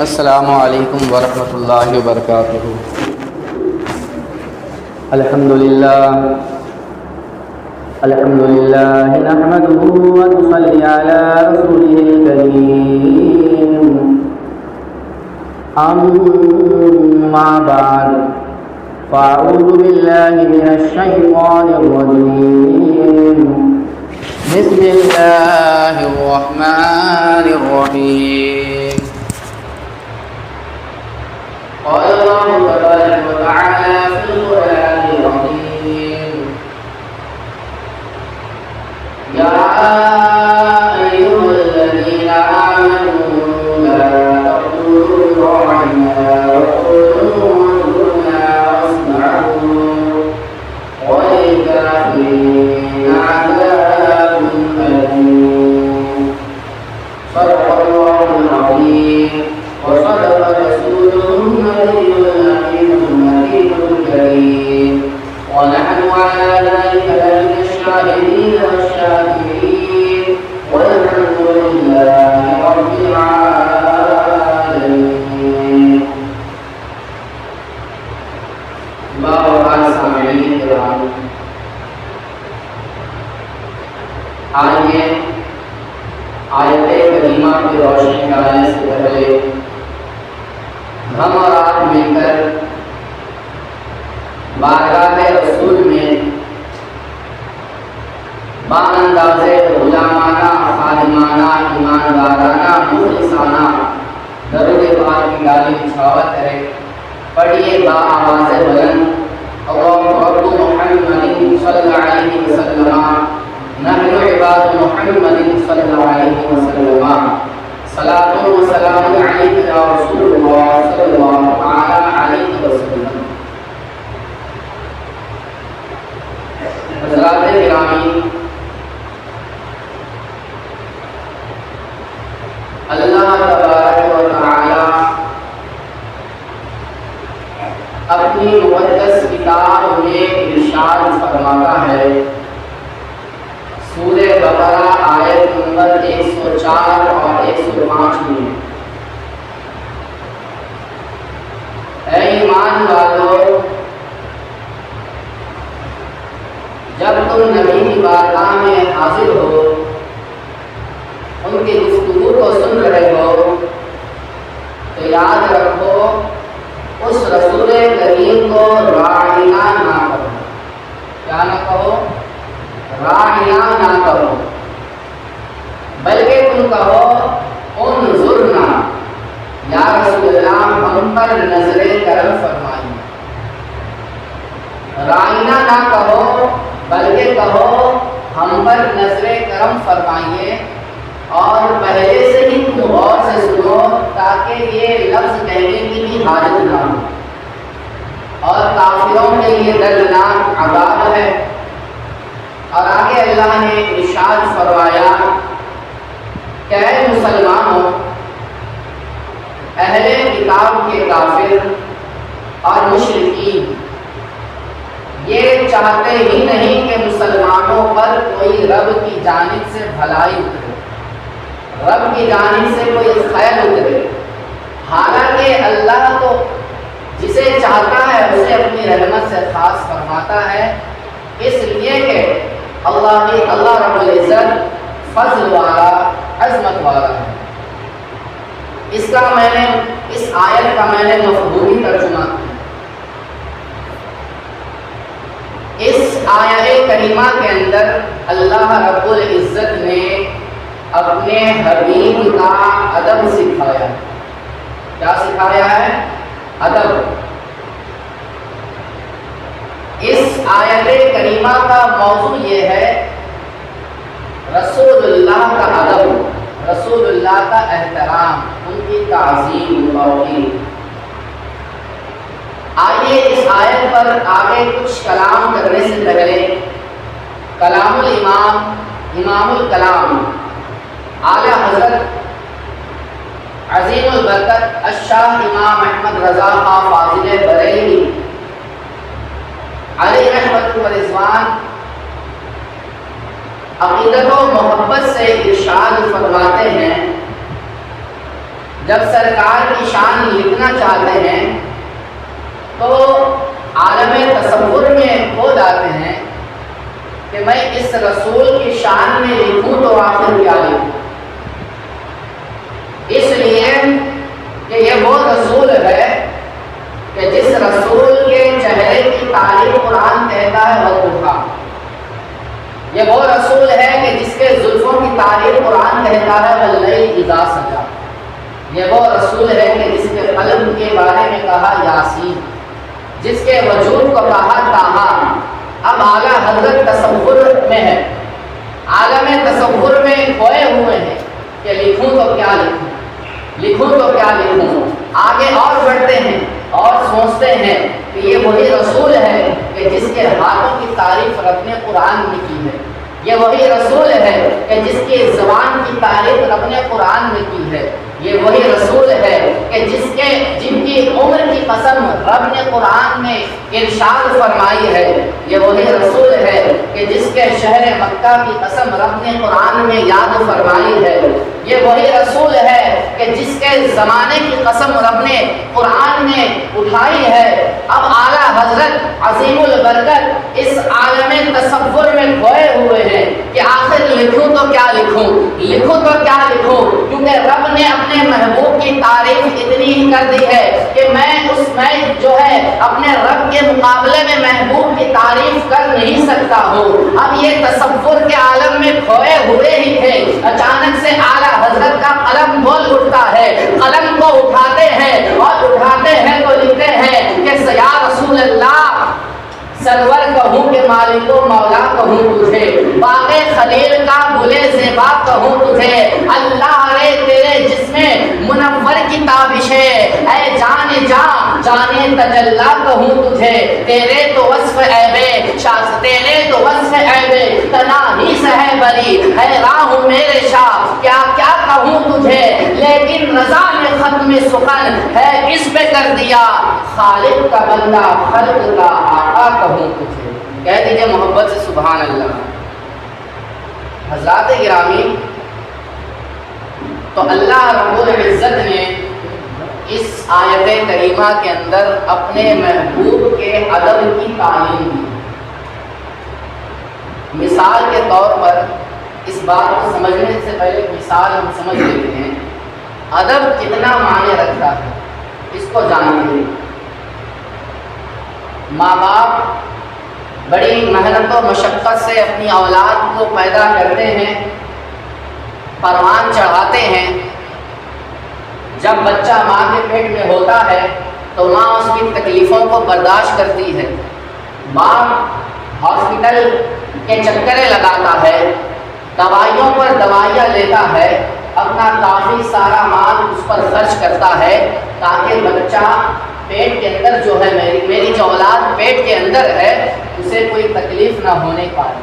السلام علیکم ورحمۃ اللہ وبرکاتہ۔ الحمدللہ نحمده ونصلی علی رسوله الکریم، اما بعد فاعوذ باللہ من الشیطان الرجیم، بسم اللہ الرحمن الرحیم۔ قال الله تبارك وتعالى في القرآن العظيم: يا أيها الذين آمنوا لا تقولوا راعنا وقولوا انظرنا واسمعوا وللكافرين عذاب أليم۔ صدق الله العظيم وصدق رسوله النبي الأمين الكريم، ونحن على ذلك لمن الشاهدين والشاكرين، والحمد لله رب العالمين۔ باوقار سامعین کرام، آئیے آیت کریمہ کی روشنی ڈالنے سے پہلے ہم اور آپ مل کر بارگاہ رسول میں بانداز غلامانہ، خادمانہ، ایماندارانہ، مخلصانہ درود پاک کی ڈالی بچھاوت ہے۔ پڑھیے با آواز بلند: اللہم رب محمد صلی اللہ علیہ وسلم، نحن عباد محمد صلی اللہ علیہ وسلم، صلاۃ و سلام علیک یا رسول اللہ صلی اللہ علیہ وسلم۔ حضرات گرامی، اللہ تبارک و تعالی اپنی مقدس کتاب میں ارشاد فرماتا ہے، سورہ بقرہ آیت نمبر 104 اور 105 میں: اے ایمان والو، جب تم نبی کی بارگاہ میں حاضر ہو، ان کی گفتگو کو سن رہے ہو، تو یاد رکھو اس رسول کریم کو راعینا نہ کہو۔ کیا نہ کہو؟ راعینا نہ کہو، بلکہ تم کہو انظرنا، یا رسول اللہ ہم پر نظر کرم فرمائیے۔ راعینا نہ کہو بلکہ کہو ہم پر نظر کرم فرمائیے، اور پہلے سے ہی تم غور سے سنو تاکہ یہ لفظ کہنے کی بھی حاجت نہ ہو۔ اور کافروں کے لیے دردناک عذاب ہے۔ اور آگے اللہ نے ارشاد فرمایا کہ اے مسلمانوں، اہل کتاب کے کافر اور مشرکین یہ چاہتے ہی نہیں کہ مسلمانوں پر کوئی رب کی جانب سے بھلائی اترے، رب کی جانب سے کوئی خیر اترے، حالانکہ اللہ تو جسے چاہتا ہے اسے اپنی رحمت سے خاص فرماتا ہے، اس لیے کہ اللہ رب العزت فضل والا، عظمت والا ہے۔ اس آیت کا میں نے مفہومی ترجمہ کیا۔ اس آیت کریمہ کے اندر اللہ رب العزت نے اپنے حبیب کا ادب سکھایا۔ کیا سکھایا ہے؟ ادب۔ اس آیت کریمہ کا موضوع یہ ہے رسول اللہ کا ادب، رسول اللہ کا احترام، ان کی تعظیم و توقیر۔ آئیے اس آیت پر آگے کچھ کلام کرنے سے پہلے کلام الامام، امام الکلام، اعلیٰ حضرت عظیم البرکت الشاہ امام احمد رضا خان فاضل بریلوی علیہ رحمت و رضوان عقیدت و محبت سے ارشاد فرماتے ہیں، جب سرکار کی شان لکھنا چاہتے ہیں تو عالم تصور میں کھو جاتے ہیں کہ میں اس رسول کی شان میں لکھوں تو آخر کیا لکھوں، اس لیے کہ یہ وہ رسول ہے کہ جس رسول کے چہرے کی تعریف قرآن کہتا ہے وَالضُّحَىٰ، یہ وہ رسول ہے کہ جس کے زلفوں کی تعریف قرآن کہتا ہے وَاللَّيْلِ إِذَا سَجَىٰ، یہ وہ رسول ہے کہ جس کے قلم کے بارے میں کہا یاسین، جس کے وجود کو کہا طٰہٰ۔ اب اعلیٰ حضرت تصور میں ہے، عالم تصور میں کھوئے ہوئے ہیں کہ لکھوں تو کیا لکھوں، لکھوں تو کیا لکھوں۔ آگے اور بڑھتے ہیں اور سوچتے ہیں کہ یہ وہی رسول ہے کہ جس کے ہاتھوں کی تعریف رب نے قرآن میں کی ہے، یہ وہی رسول ہے کہ جس کی زبان کی تعریف رب نے قرآن میں کی ہے، یہ وہی رسول ہے کہ جن کی عمر کی قسم رب نے قرآن میں ارشاد فرمائی ہے، یہ وہی رسول ہے کہ جس کے شہر مکہ کی قسم رب نے قرآن میں یاد فرمائی ہے، یہ وہی رسول ہے کہ جس کے زمانے کی قسم رب نے قرآن میں اٹھائی ہے۔ اب اعلیٰ حضرت عظیم البرکت اس عالم تصور میں کھوئے ہوئے ہیں کہ آخر لکھوں تو کیا لکھوں، لکھوں تو کیا لکھوں، کیونکہ رب نے اپنے محبوب کی تعریف اتنی ہی کر دی ہے کہ میں جو ہے اپنے رب کے مقابلے میں محبوب کی تعریف کر نہیں سکتا ہوں۔ اب یہ تصور کے عالم میں کھوئے ہوئے ہی تھے، اچانک سے اعلیٰ حضرت کا قلم بول اٹھتا ہے، قلم کو اٹھاتے ہیں اور اٹھاتے ہیں تو لکھتے ہیں کہ یا رسول اللہ سرور کہوں کہ مالک و مولا کہوں تجھے، باغ خلیل کا گلے زیبا کہوں تجھے، اللہ رے تیرے جسم منور کی تابش ہے، اے جان جانے تجلا کہوں تجھے، تیرے تو وصف عیبے شاہ، تیرے تو وصف عیبے تناہی سے ہے بری، ہے راہ میرے شاہ کیا کیا کہوں تجھے، لیکن رضا نے ختم سخن ہے اس پہ کر دیا، خالق کا بندہ خلق کا آقا کہوں تجھے۔ کہہ دیجئے محبت سے سبحان اللہ۔ حضرات گرامی، تو اللہ رب العزت نے اس آیت کریمہ کے اندر اپنے محبوب کے ادب کی تعلیم دی۔ مثال کے طور پر اس بات کو سمجھنے سے پہلے ایک مثال ہم سمجھ لیتے ہیں، ادب کتنا معنی رکھتا ہے اس کو جانتے ہیں۔ ماں باپ بڑی محنت و مشقت سے اپنی اولاد کو پیدا کرتے ہیں، پروان چڑھاتے ہیں۔ جب بچہ ماں کے پیٹ میں ہوتا ہے تو ماں اس کی تکلیفوں کو برداشت کرتی ہے، باپ ہاسپٹل کے چکریں لگاتا ہے، دوائیوں پر دوائیاں لیتا ہے، اپنا کافی سارا مال اس پر خرچ کرتا ہے تاکہ بچہ پیٹ کے اندر جو ہے میری جو اولاد پیٹ کے اندر ہے اسے کوئی تکلیف نہ ہونے پائے،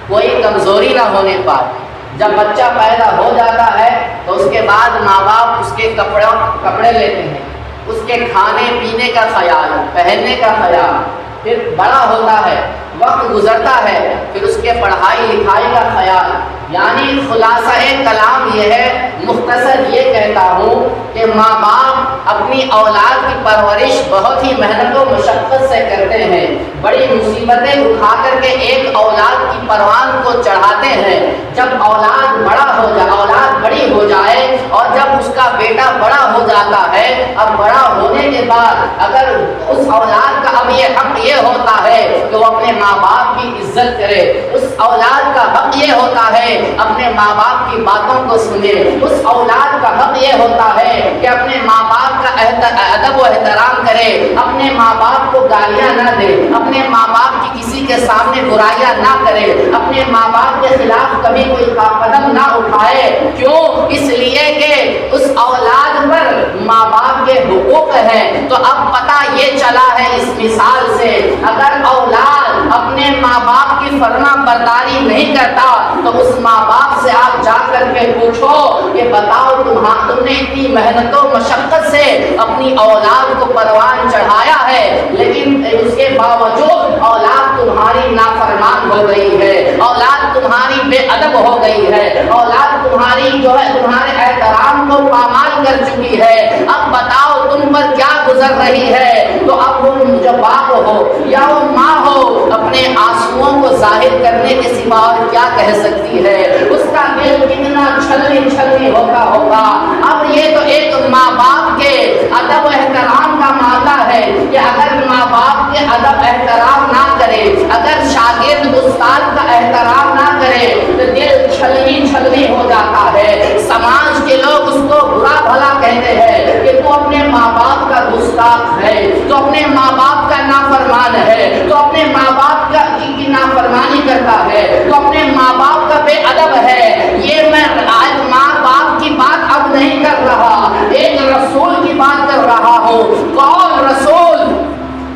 کوئی کمزوری نہ ہونے پائے۔ جب بچہ پیدا ہو جاتا ہے تو اس کے بعد ماں باپ اس کے کپڑے لیتے ہیں، اس کے کھانے پینے کا خیال، پہننے کا خیال، پھر بڑا ہوتا ہے، وقت گزرتا ہے، پھر اس کے پڑھائی لکھائی کا خیال۔ یعنی خلاصہ کلام یہ ہے، مختصر یہ کہتا ہوں کہ ماں باپ اپنی اولاد کی پرورش بہت ہی محنت و مشقت سے کرتے ہیں، بڑی مصیبتیں اٹھا کر کے ایک اولاد کی پروان کو چڑھاتے ہیں۔ جب اولاد بڑی ہو جائے اور جب اس کا بیٹا بڑا ہو جاتا ہے، اب بڑا ہونے کے بعد اگر اس اولاد کا اب یہ حق یہ ہوتا ہے کہ وہ اپنے ماں باپ کی عزت کرے، اس اولاد کا حق یہ ہوتا ہے اپنے ماں باپ کی باتوں کو سنے، اس اولاد کا حق یہ ہوتا ہے کہ اپنے ماں باپ کا ادب و احترام کرے، اپنے ماں باپ کو گالیاں نہ دے، اپنے ماں باپ کی کسی کے سامنے برائیاں نہ کرے، اپنے ماں باپ کے خلاف کبھی کوئی قدم نہ اٹھائے۔ کیوں؟ اس لیے کہ اس اولاد پر ماں باپ کے حقوق ہیں۔ تو اب پتہ یہ چلا ہے اس مثال سے، اگر اولاد اپنے ماں باپ کی فرما برداری نہیں کرتا تو اس ماں باپ سے آپ جا کر کے پوچھو کہ بتاؤ تم نے اتنی محنت و مشقت سے اپنی اولاد کو پروان چڑھایا ہے، لیکن اس کے باوجود اولاد تمہاری نافرمان ہو گئی ہے، اولاد تمہاری بے ادب ہو گئی ہے، اولاد تمہاری جو ہے تمہارے احترام کو پامال کر چکی ہے، اب بتاؤ تم پر کیا گزر رہی ہے؟ تو اب وہ جو باپ ہو یا وہ ماں ہو اپنے آنسوؤں کو ظاہر کرنے کے سوا اور کیا کہہ سکتی ہے؟ اس کا دل کتنا چھلنی ہوگا۔ اب یہ تو ایک ماں باپ کے ادب و احترام کا معاملہ ہے کہ اگر ماں باپ کے ادب احترام نہ کرے، اگر شاگرد استاد کا احترام نہ کرے تو دل چھلنی ہو جاتا ہے۔ سماج کے لوگ اس کو برا بھلا کہتے ہیں کہ تو اپنے ماں باپ کا گستاخ ہے، تو اپنے ماں باپ کا نافرمان ہے، تو اپنے ماں باپ کی نافرمانی کرتا ہے، تو اپنے ماں باپ کا بے ادب ہے۔ یہ میں آج ماں باپ کی بات اب نہیں کر رہا، ایک رسول کی بات کر رہا ہوں۔ کون رسول؟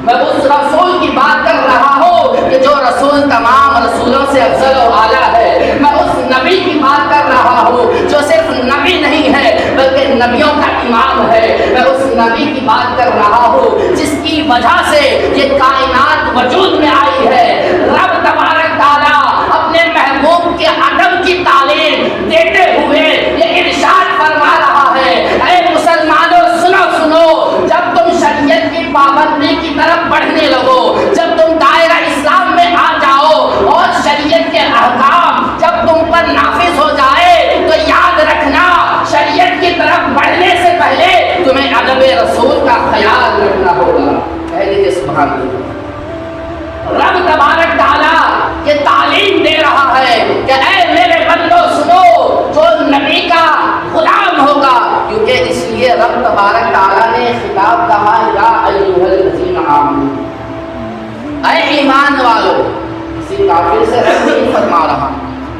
میں اس رسول کی بات کر رہا ہوں کہ جو رسول تمام رسولوں سے افضل و اعلیٰ ہے۔ میں اس نبی کی بات کر رہا ہوں جو صرف نبی نہیں ہے بلکہ نبیوں کا امام ہے۔ میں اس نبی کی بات کر رہا ہوں جس کی وجہ سے یہ کائنات وجود میں آئی ہے۔ رب تبارک تعالیٰ اپنے محبوب کے ادب کی تعلیم دیتے ہوئے یہ ارشاد فرما رہا ہے، اے مسلمانوں سنو، جب تم شریعت کی پابندی کی طرف بڑھنے لگو، جب تم دائرہ اسلام میں آ جاؤ اور شریعت کے احکام جب تم پر نافذ ہو جائے تو یاد رکھنا شریعت کی طرف بڑھنے سے پہلے تمہیں ادب رسول کا خیال رکھنا ہوگا۔ کہہ دیجیے سبحان اللہ۔ رب تبارک تعالیٰ یہ تعلیم دے رہا ہے کہ اے میرے بندو سنو، جو نبی کا غلام ہوگا، کیونکہ اس لیے رب تبارک تعالیٰ نے خطاب کہا یا ایھا الذین آمنوا، اے ایمان والو۔ کسی کافر سے رب نہیں فرما رہا،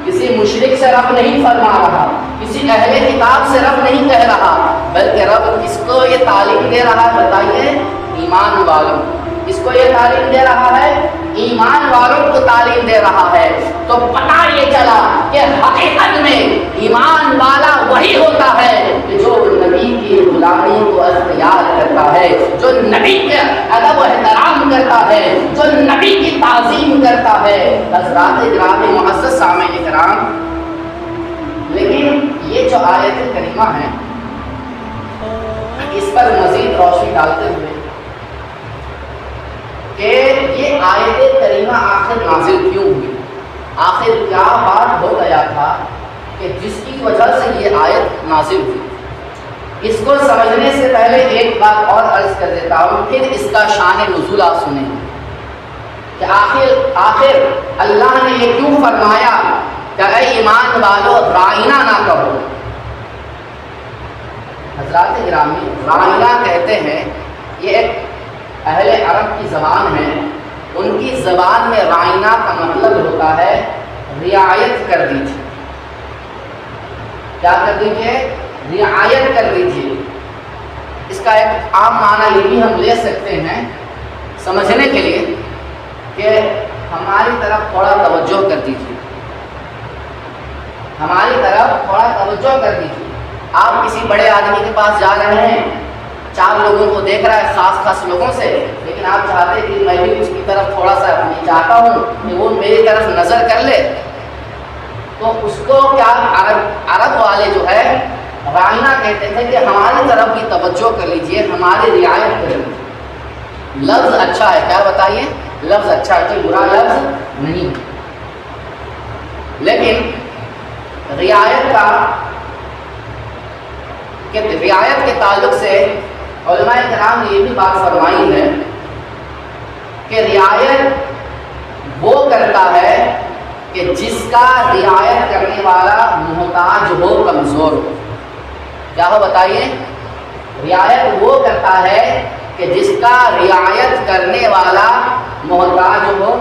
کسی مشرک سے رب نہیں فرما رہا، کسی اہل کتاب سے رب نہیں کہہ رہا، بلکہ رب کس کو یہ تعلیم دے رہا ہے؟ بتائیے، ایمان والوں۔ اس کو یہ تعلیم دے رہا ہے، ایمان والوں کو تعلیم دے رہا ہے۔ تو پتہ یہ چلا کہ حقیقت میں ایمان والا وہی ہوتا ہے کہ جو نبی کی غلامی کو اختیار کرتا ہے، جو نبی کے ادب و احترام کرتا ہے، جو نبی کی تعظیم کرتا ہے۔ حضرات گرامی معزز سامعین کرام، لیکن یہ جو آیت کریمہ ہے اس پر مزید روشنی ڈالتے ہوئے کہ یہ آیت کریمہ آخر نازل کیوں ہوئی، آخر کیا بات ہو گیا تھا کہ جس کی وجہ سے یہ آیت نازل ہوئی، اس کو سمجھنے سے پہلے ایک بات اور عرض کر دیتا ہوں، پھر اس کا شان نزول آپ سنیں کہ آخر اللہ نے یہ کیوں فرمایا کہ اے ایمان والو رائنا نہ کہو۔ حضرات گرامی، رائنا کہتے ہیں، یہ ایک اہل عرب کی زبان ہے، ان کی زبان میں رائنا کا مطلب ہوتا ہے رعایت کر دیجیے۔ کیا کر دیجیے؟ رعایت کر دیجیے۔ اس کا ایک عام معنی یہ بھی ہم لے سکتے ہیں سمجھنے کے لیے کہ ہماری طرف تھوڑا توجہ کر دیجیے، ہماری طرف تھوڑا توجہ کر دیجیے۔ آپ کسی بڑے آدمی کے پاس جا رہے ہیں، 4 لوگوں کو دیکھ رہا ہے، خاص لوگوں سے، لیکن آپ چاہتے کہ میں بھی اس کی طرف تھوڑا سا چاہتا ہوں کہ وہ میری طرف نظر کر لے، تو اس کو کیا عرب والے جو ہے رائنا کہتے تھے کہ ہماری طرف بھی توجہ کر لیجئے، ہماری رعایت کر لیجیے۔ لفظ اچھا ہے، کیا بتائیے؟ لفظ اچھا ہے، کوئی برا لفظ نہیں، لیکن رعایت کے تعلق سے علماء کرام نے یہ بھی بات فرمائی ہے کہ رعایت وہ کرتا ہے کہ جس کا رعایت کرنے والا محتاج ہو، کمزور ہو۔ کیا ہو بتائیے؟ رعایت وہ کرتا ہے کہ جس کا رعایت کرنے والا محتاج ہو،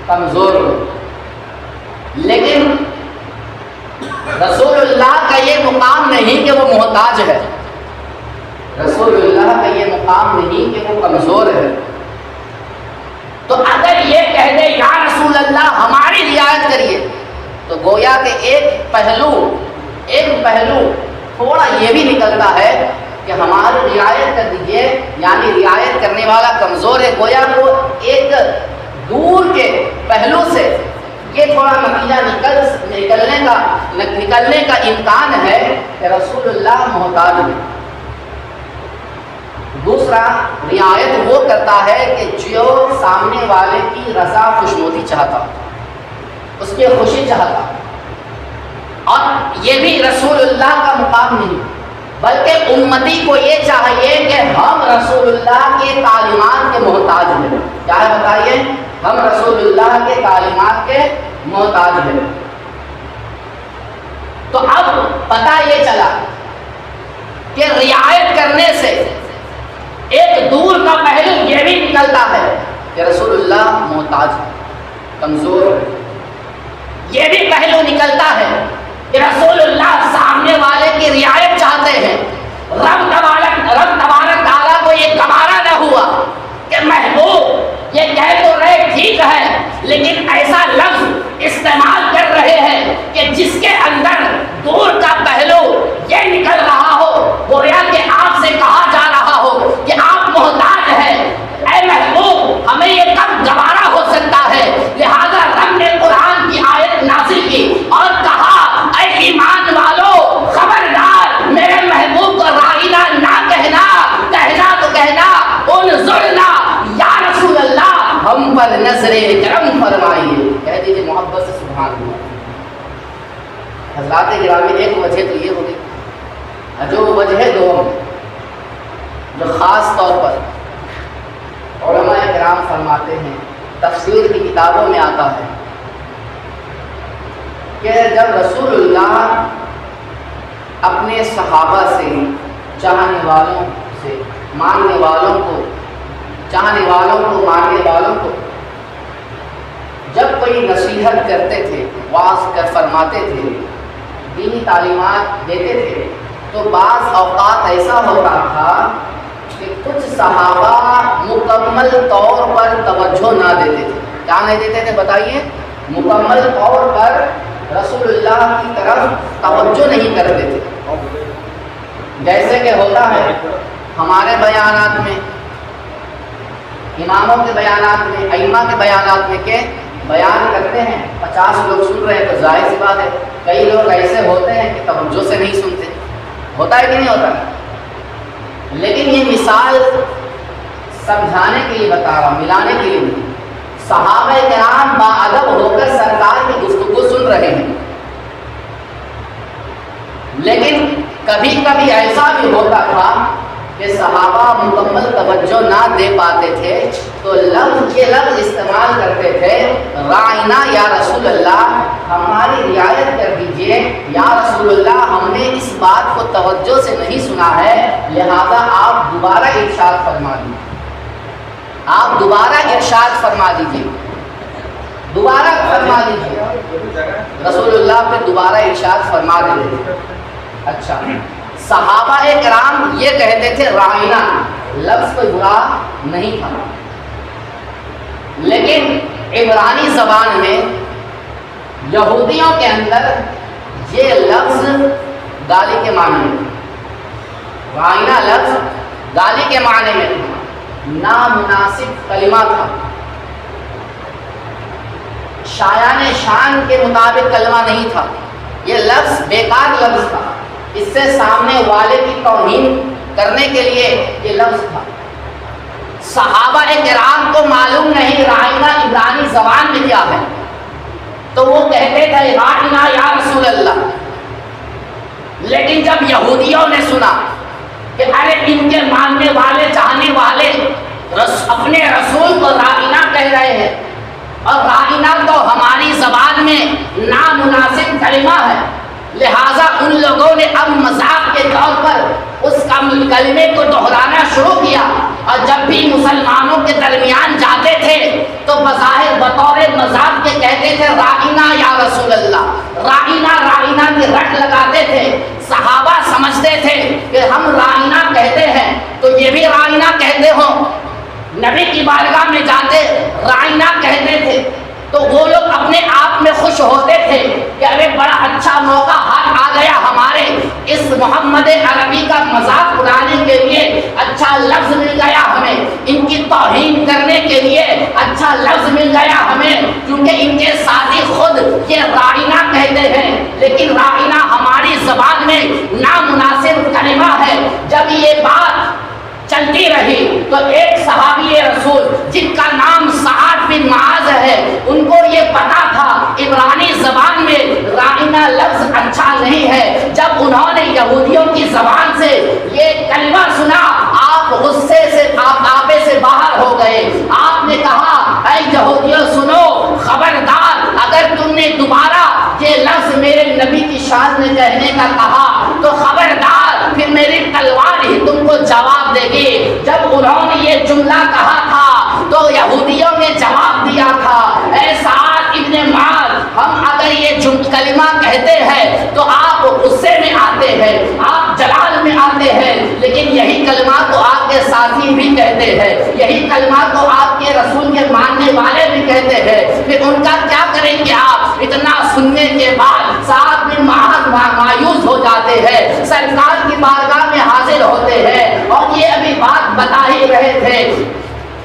کمزور ہو۔ لیکن رسول اللہ کا یہ مقام نہیں کہ وہ محتاج ہے، رسول اللہ کا یہ مقام نہیں کہ وہ کمزور ہے۔ تو اگر یہ کہہ دے یا رسول اللہ ہماری رعایت کریے، تو گویا کہ ایک پہلو تھوڑا یہ بھی نکلتا ہے کہ ہماری رعایت کر دیجئے، یعنی رعایت کرنے والا کمزور ہے، گویا وہ ایک دور کے پہلو سے یہ تھوڑا نتیجہ نکلنے کا امکان ہے کہ رسول اللہ محتاج ہے۔ دوسرا، رعایت وہ کرتا ہے کہ جو سامنے والے کی رضا خوشنودی چاہتا، اس کی خوشی چاہتا، اور یہ بھی رسول اللہ کا مقام نہیں، بلکہ امتی کو یہ چاہیے کہ ہم رسول اللہ کے تعلیمات کے محتاج ہیں۔ کیا ہے بتائیے؟ ہم رسول اللہ کے تعلیمات کے محتاج ہیں۔ تو اب پتہ یہ چلا کہ رعایت کرنے سے ایک دور کا پہلو یہ بھی نکلتا ہے کہ رسول اللہ محتاج ہے، کمزور ہے۔ یہ بھی پہلو نکلتا ہے کہ رسول اللہ سامنے والے کی رعایت چاہتے ہیں۔ رب تبارک تعالیٰ کو یہ گوارا نہ ہوا کہ محبوب یہ کہہ تو رہے ٹھیک ہے، لیکن ایسا لفظ استعمال کر رہے ہیں کہ جس کے اندر دور کا پہلو یہ نکل رہا ہو، گویا کہ آپ سے کہا جا رہا ہو کہ آپ محتاج ہیں۔ اے محبوب، ہمیں یہ کب گوارا ہو سکتا ہے؟ لہذا رب نے قرآن کی آیت نازل کی اور کہا، اے ایمان والو، خبردار میرے محبوب کو رائنا نہ کہنا، کہنا تو کہنا انظرنا یا رسول اللہ، ہم پر نظر کرم فرمائیے۔ کہہ دیجیے محبت سے سبحان اللہ۔ حضرات گرامی، ایک وجہ تو یہ ہوگی، جو وجہ دوم جو خاص طور پر علماء کرام فرماتے ہیں، تفسیر کی کتابوں میں آتا ہے کہ جب رسول اللہ اپنے صحابہ سے، چاہنے والوں سے، ماننے والوں کو، چاہنے والوں کو، ماننے والوں کو جب کوئی نصیحت کرتے تھے، واعظ کر فرماتے تھے، دینی تعلیمات دیتے تھے، تو بعض اوقات ایسا ہوتا تھا کہ کچھ صحابہ مکمل طور پر توجہ نہ دیتے تھے۔ کیا نہیں دیتے تھے بتائیے؟ مکمل طور پر رسول اللہ کی طرف توجہ نہیں کرتے تھے۔ جیسے کہ ہوتا ہے ہمارے بیانات میں، اماموں کے بیانات میں، ائمہ کے بیانات میں، کہ بیان کرتے ہیں، 50 لوگ سن رہے ہیں تو ظاہر سی بات ہے کئی لوگ ایسے ہوتے ہیں کہ توجہ سے نہیں سنتے۔ ہوتا ہے کہ نہیں ہوتا؟ لیکن یہ مثال سمجھانے کے لیے بتا رہا ہوں، ملانے کے لیے نہیں۔ صحابہ کرام باادب ہو کر سرکار کی گفتگو سن رہے ہیں، لیکن کبھی کبھی ایسا بھی ہوتا تھا کہ صحابہ مکمل توجہ نہ دے پاتے تھے تو یہ لفظ استعمال کرتے تھے، رائنا یا رسول اللہ، ہماری رعایت کر دیجئے یا رسول اللہ، ہم نے اس بات کو توجہ سے نہیں سنا ہے، لہذا آپ دوبارہ ارشاد فرما دیجیے، آپ دوبارہ ارشاد فرما دیجیے، دوبارہ فرما دیجیے۔ رسول اللہ پہ دوبارہ ارشاد فرما دیتے۔ اچھا، صحابہ کرام یہ کہتے تھے رائنا، لفظ کوئی برا نہیں تھا، لیکن عبرانی زبان میں یہودیوں کے اندر یہ لفظ گالی کے معنی میں، رائنا لفظ گالی کے معنی میں نامناسب کلمہ تھا، شایان شان کے مطابق کلمہ نہیں تھا، یہ لفظ بیکار لفظ تھا، اس سے سامنے والے کی توہین کرنے کے لیے یہ لفظ تھا۔ صحابہ کرام کو معلوم نہیں رائنا عبرانی زبان میں کیا ہے، تو وہ کہتے تھے رائنا یا رسول اللہ، لیکن جب یہودیوں نے سنا کہ ارے ان کے ماننے والے، چاہنے والے اپنے رسول کو رائنا کہہ رہے ہیں، اور رائنا تو ہماری زبان میں نامناسب کلمہ ہے، لہٰذا ان لوگوں نے اب مذاق کے طور پر اس کلمے کو دہرانا شروع کیا، اور جب بھی مسلمانوں کے درمیان جاتے تھے تو بظاہر بطور مذاق کے کہتے تھے رائنا یا رسول اللہ، رائنا رائنا کی رٹ لگاتے تھے۔ صحابہ سمجھتے تھے کہ ہم رائنا کہتے ہیں تو یہ بھی رائنا کہتے ہوں، نبی کی بارگاہ میں جاتے رائنا کہتے تھے، تو وہ لوگ اپنے آپ میں خوش ہوتے تھے کہ ارے بڑا اچھا موقع ہاتھ آ گیا ہمارے اس محمد عربی کا مذاق اڑانے کے لیے، اچھا لفظ مل گیا ہمیں ان کی توہین کرنے کے لیے، اچھا لفظ مل گیا ہمیں، کیونکہ ان کے ساتھی خود یہ رائنا کہتے ہیں، لیکن رائنا ہماری زبان میں نامناسب کلمہ ہے۔ جب یہ بات چلتی رہی تو ایک صحابی رسول جن کا نام سعد بن معاذ ہے، ان کو یہ پتا تھا عبرانی زبان میں رائنا لفظ اچھا نہیں ہے۔ جب انہوں نے یہودیوں کی زبان سے یہ کلمہ سنا، آپ غصے سے آپے سے باہر ہو گئے۔ آپ نے کہا اے یہودیوں سنو، خبردار اگر تم نے دوبارہ یہ لفظ میرے نبی کی شان میں کہنے کا کہا تو خبردار پھر میری تلوار ہی تم کو جواب دے گی۔ جب انہوں نے یہ جملہ کہا تھا تو یہودیوں نے جواب دیا تھا اے سعد ابن معاذ، ہم اگر یہ کلمہ کہتے ہیں تو آپ غصے میں آتے ہیں، آپ جلال میں آتے ہیں، لیکن یہی کلمہ کو آپ کے ساتھی بھی کہتے ہیں، یہی کلمہ کو آپ کے رسول کے ماننے والے بھی کہتے ہیں، پھر ان کا کیا کریں گے آپ؟ اتنا سننے کے بعد سعد بن معاذ مایوس ہو جاتے ہیں، سرکار کی بارگاہ میں حاضر ہوتے ہیں اور یہ ابھی بات بتا ہی رہے تھے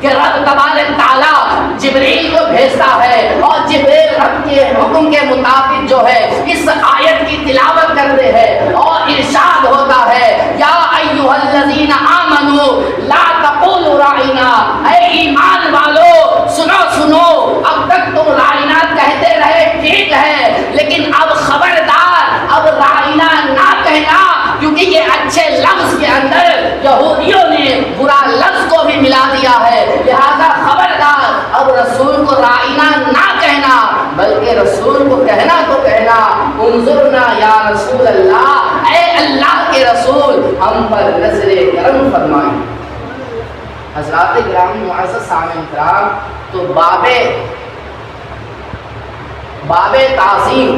کہ رب تبارک تعالیٰ جبریل کو بھیجتا ہے اور جبریل رب کے حکم کے مطابق جو ہے اس آیت کی تلاوت کرتے ہیں اور ارشاد ہوتا ہے یا ایھا الذین آمنوا لا تقولوا رائنا، اے ایمان والو سنو سنو، اب تک تم رائنا کہتے رہے ٹھیک ہے، لیکن اب خبردار اب رائنا نہ کہنا، کیونکہ یہ اچھے لفظ کے اندر یہودیوں نے برا لفظ کو بھی ملا دیا ہے، لہذا خبردار اب رسول کو رائنا نہ کہنا، بلکہ رسول کو کہنا تو کہنا انظرنا یا رسول اللہ، اے اللہ کے رسول ہم پر نظر کرم فرمائیں۔ حضرات گرامی معزز سامعین کرام، تو باب تعظیم،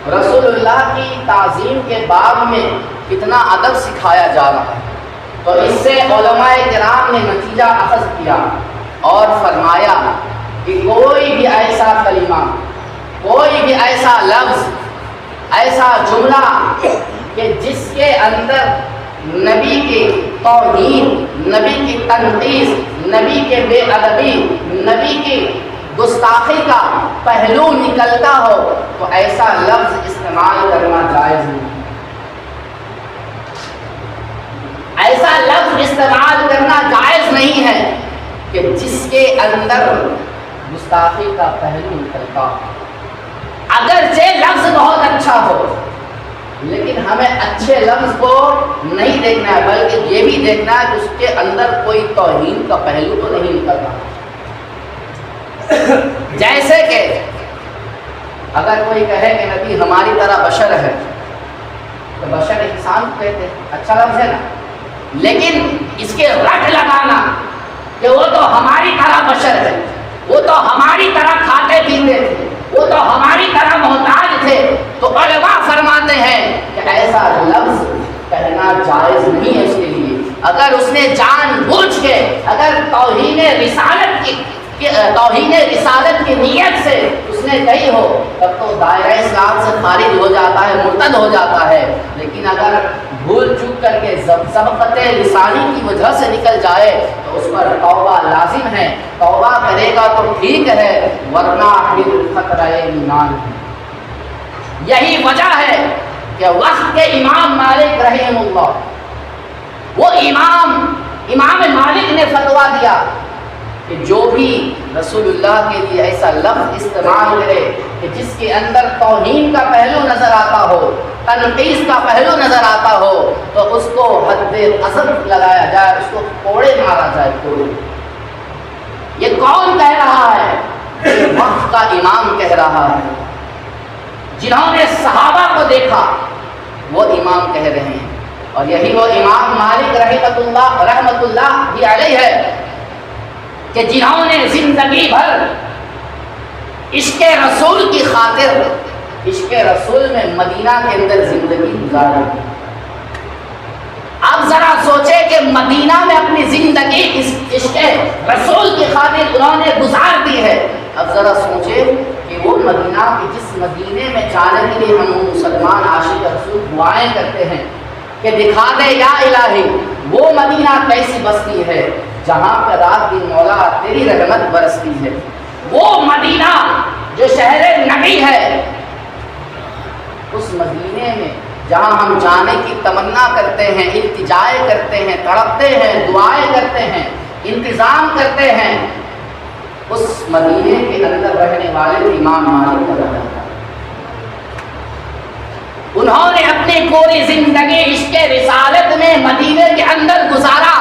رسول اللہ کی تعظیم کے باب میں کتنا ادب سکھایا جا رہا ہے، تو اس سے علماء کرام نے نتیجہ اخذ کیا اور فرمایا کہ کوئی بھی ایسا کلمہ، کوئی بھی ایسا لفظ، ایسا جملہ کہ جس کے اندر نبی کی توہین، نبی کی تنقیص، نبی کے بے ادبی، نبی کی گستاخی کا پہلو نکلتا ہو تو ایسا لفظ استعمال کرنا جائز نہیں، ایسا لفظ استعمال کرنا جائز نہیں ہے کہ جس کے اندر گستاخی کا پہلو نکلتا ہو۔ اگرچہ لفظ بہت اچھا ہو، لیکن ہمیں اچھے لفظ کو نہیں دیکھنا ہے، بلکہ یہ بھی دیکھنا ہے کہ اس کے اندر کوئی توہین کا پہلو تو نہیں نکل رہا۔ جیسے کہ اگر کوئی کہے کہ نبی ہماری طرح بشر ہے تو بشر انسان کو کہتے ہیں، اچھا لفظ ہے نا، لیکن اس کے رٹ لگانا کہ وہ تو ہماری طرح بشر ہے، وہ تو ہماری طرح کھاتے پیتے تھے، وہ تو ہماری طرح محتاج تھے، تو علماء فرماتے ہیں کہ ایسا لفظ کہنا جائز نہیں ہے اس کے لیے۔ اگر اس نے جان بوجھ کے اگر توہین رسالت کی نیت سے اس نے کہی ہو تب تو دائرہ اسلام سے خارج ہو جاتا ہے، مرتد ہو جاتا ہے، لیکن اگر بھول چوک کر کے سبقت لسانی کی وجہ سے نکل جائے تو اس پر توبہ لازم ہے، توبہ کرے گا تو ٹھیک ہے، ورنہ پھر خطرہ ایمان ہے۔ یہی وجہ ہے کہ وقت کے امام مالک رحمہ اللہ، وہ امام مالک نے فتویٰ دیا کہ جو بھی رسول اللہ کے لیے ایسا لفظ استعمال کرے کہ جس کے اندر توہین کا پہلو نظر آتا ہو، تنقیص کا پہلو نظر آتا ہو، تو اس کو حد قذف لگایا جائے، اس کو کوڑے مارا جائے، کوڑے۔ یہ کون کہہ رہا ہے؟ یہ وقت کا امام کہہ رہا ہے، جنہوں نے صحابہ کو دیکھا وہ امام کہہ رہے ہیں، اور یہی وہ امام مالک رحمت اللہ بھی علیہ ہے کہ جنہوں نے زندگی بھر عشق رسول کی خاطر عشق رسول میں مدینہ کے اندر زندگی گزاری۔ اب ذرا سوچے کہ مدینہ میں اپنی زندگی اس عشق رسول کی خاطر انہوں نے گزار دی ہے، اب ذرا سوچے کہ وہ وہ مدینہ کہ جس مدینے میں جانے کے لیے ہم مسلمان عاشق رسول دعائیں کرتے ہیں کہ دکھا دے یا الہی وہ مدینہ کیسی بستی ہے جہاں پہ رات دن مولا تیری رحمت برستی ہے، وہ مدینہ جو شہر نبی ہے، اس مدینے میں جہاں ہم جانے کی تمنا کرتے ہیں، التجائے کرتے ہیں، تڑپتے ہیں، دعائیں کرتے ہیں، انتظام کرتے ہیں، اس مدینے کے اندر رہنے والے امام مالک رحمۃ اللہ، انہوں نے اپنی پوری زندگی عشق رسالت میں مدینے کے اندر گزارا،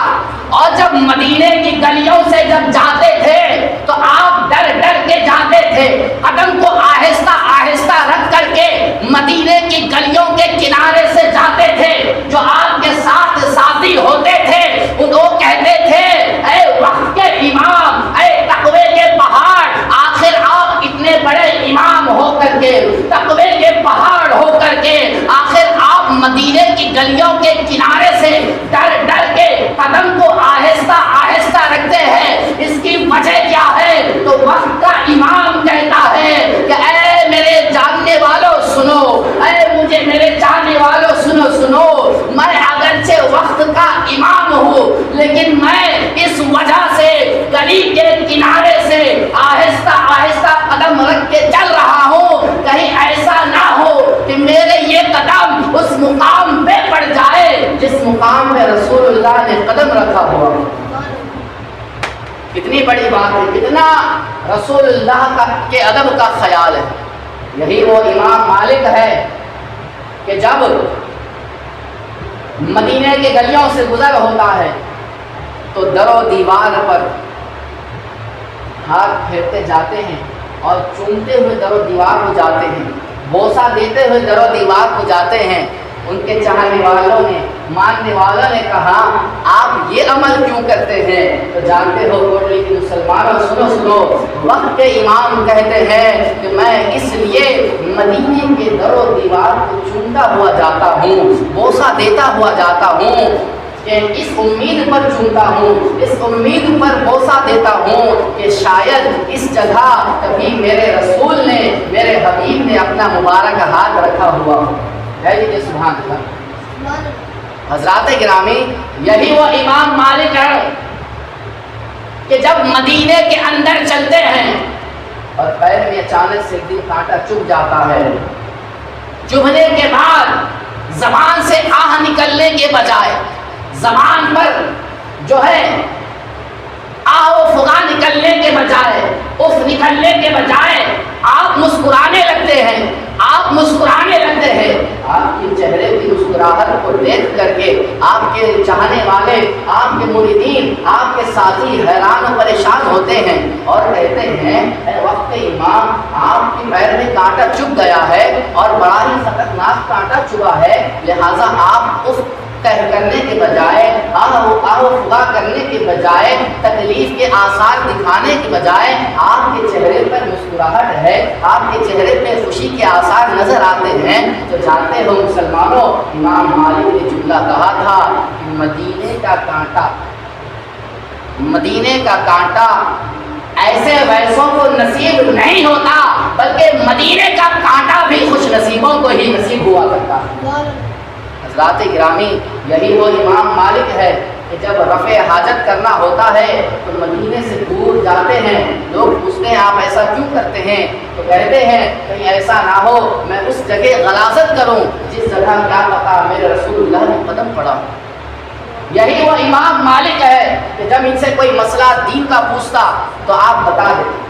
اور جب مدینے کی گلیوں سے جب جاتے تھے تو آپ ڈر ڈر کے جاتے تھے، قدم کو آہستہ آہستہ رکھ کر کے مدینے کی گلیوں کے کنارے سے جاتے تھے۔ جو آپ کے ساتھ ساتھی ہوتے تھے وہ کہتے تھے اے وقت کے امام، اے تقوی کے پہاڑ، آخر آپ اتنے بڑے امام ہو کر کے، تقوی کے پہاڑ ہو کر کے، آخر آپ مدینے کی گلیوں کے کنارے سے ڈر ڈر کے قدم کو آہستہ آہستہ رکھتے ہیں، اس کی وجہ کیا ہے؟ تو وقت کا امام کہتا ہے کہ اے میرے جاننے والوں سنو، اے مجھے میرے جاننے والوں سنو سنو، میں اگرچہ وقت کا امام ہوں لیکن میں اس وجہ سے گلی کے کنارے سے آہستہ آہستہ قدم رکھ کے چل رہا ہوں، کہیں ایسا نہ ہو کہ میرے یہ قدم اس مقام پہ پڑ جائے جس مقام پہ رسول اللہ نے قدم رکھا ہوا۔ کتنی بڑی بات ہے، کتنا رسول اللہ کے ادب کا خیال ہے۔ یہی وہ امام مالک ہے کہ جب مدینے کے گلیوں سے گزر ہوتا ہے تو در و دیوار پر ہاتھ پھیرتے جاتے ہیں اور چومتے ہوئے در و دیوار کو جاتے ہیں، بوسہ دیتے ہوئے در و دیوار کو جاتے ہیں۔ ان کے چاہنے والوں نے، ماننے والوں نے کہا آپ یہ عمل کیوں کرتے ہیں؟ تو جانتے ہو کوٹلی کے مسلمانوں سنو سنو، وقت کے امام کہتے ہیں کہ میں اس لیے مدینے کے در و دیوار کو چومتا ہوا جاتا ہوں، بوسہ دیتا ہوا جاتا ہوں کہ اس امید پر چومتا ہوں، اس امید پر بوسہ دیتا ہوں کہ شاید اس جگہ کبھی میرے رسول نے، میرے حبیب نے اپنا مبارک ہاتھ رکھا ہوا ہو۔ ہے جی سبحان اللہ۔ حضرات گرامی، یہی وہ امام مالک ہے کہ جب مدینے کے اندر چلتے ہیں اور پیر میں اچانک سے ایک دن کانٹا چبھ جاتا ہے، چبھنے کے بعد زبان سے آہ نکلنے کے بجائے، زبان پر جو ہے آہ و فغاں نکلنے کے بجائے، اف نکلنے کے بجائے آپ مسکرانے لگتے ہیں، آپ مسکرانے لگتے ہیں۔ آپ کے چہرے کی مسکراہٹ کو دیکھ کر کے آپ کے چاہنے والے، آپ کے مریدین، آپ کے ساتھی حیران و پریشان ہوتے ہیں اور کہتے ہیں اے وقت امام، آپ کے پیر میں کانٹا چبھ گیا ہے اور بڑا ہی خطرناک کانٹا چبھا ہے، لہٰذا آپ اس کرنے کے بجائے، آہ و فغاں کرنے کے بجائے، تکلیف کے آثار دکھانے کے بجائے آپ کے چہرے پر مسکراہٹ ہے، آپ کے چہرے پہ خوشی کے آثار نظر آتے ہیں۔ تو جانتے ہو مسلمانوں، امام مالک نے جملہ کہا تھا کہ مدینے کا کانٹا، مدینے کا کانٹا ایسے ویسوں کو نصیب نہیں ہوتا، بلکہ مدینے کا کانٹا بھی خوش نصیبوں کو ہی نصیب ہوا کرتا ہے۔ حضرات گرامی، یہی وہ امام مالک ہے کہ جب رفع حاجت کرنا ہوتا ہے تو مدینے سے دور جاتے ہیں، لوگ پوچھتے ہیں آپ ایسا کیوں کرتے ہیں؟ تو کہتے ہیں کہیں ایسا نہ ہو میں اس جگہ غلاظت کروں جس جگہ کیا پتا میرے رسول اللہ نے قدم پڑا۔ یہی وہ امام مالک ہے کہ جب ان سے کوئی مسئلہ دین کا پوچھتا تو آپ بتا دیتے،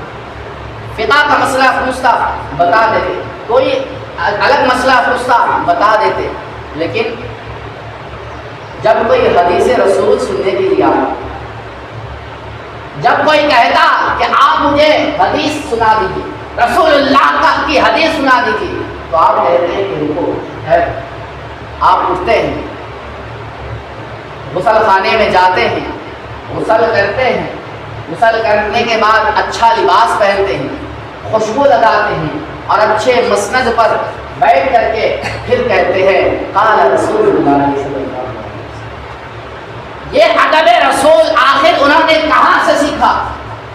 فقہ کا مسئلہ پوچھتا بتا دیتے، کوئی الگ مسئلہ پوچھتا بتا دیتے، لیکن جب کوئی حدیث رسول سننے کے لیے آیا، جب کوئی کہتا کہ آپ مجھے حدیث سنا دیجیے، رسول اللہ کی حدیث سنا دیجیے، تو آپ کہتے ہیں کہ رکو ہے، آپ اٹھتے ہیں، غسل خانے میں جاتے ہیں، غسل کرتے ہیں، غسل کرنے کے بعد اچھا لباس پہنتے ہیں، خوشبو لگاتے ہیں اور اچھے مسند پر بیٹھ کر کے پھر کہتے ہیں قال رسول اللہ صلی اللہ علیہ وسلم۔ یہ ادب رسول آخر انہوں نے کہاں سے سیکھا؟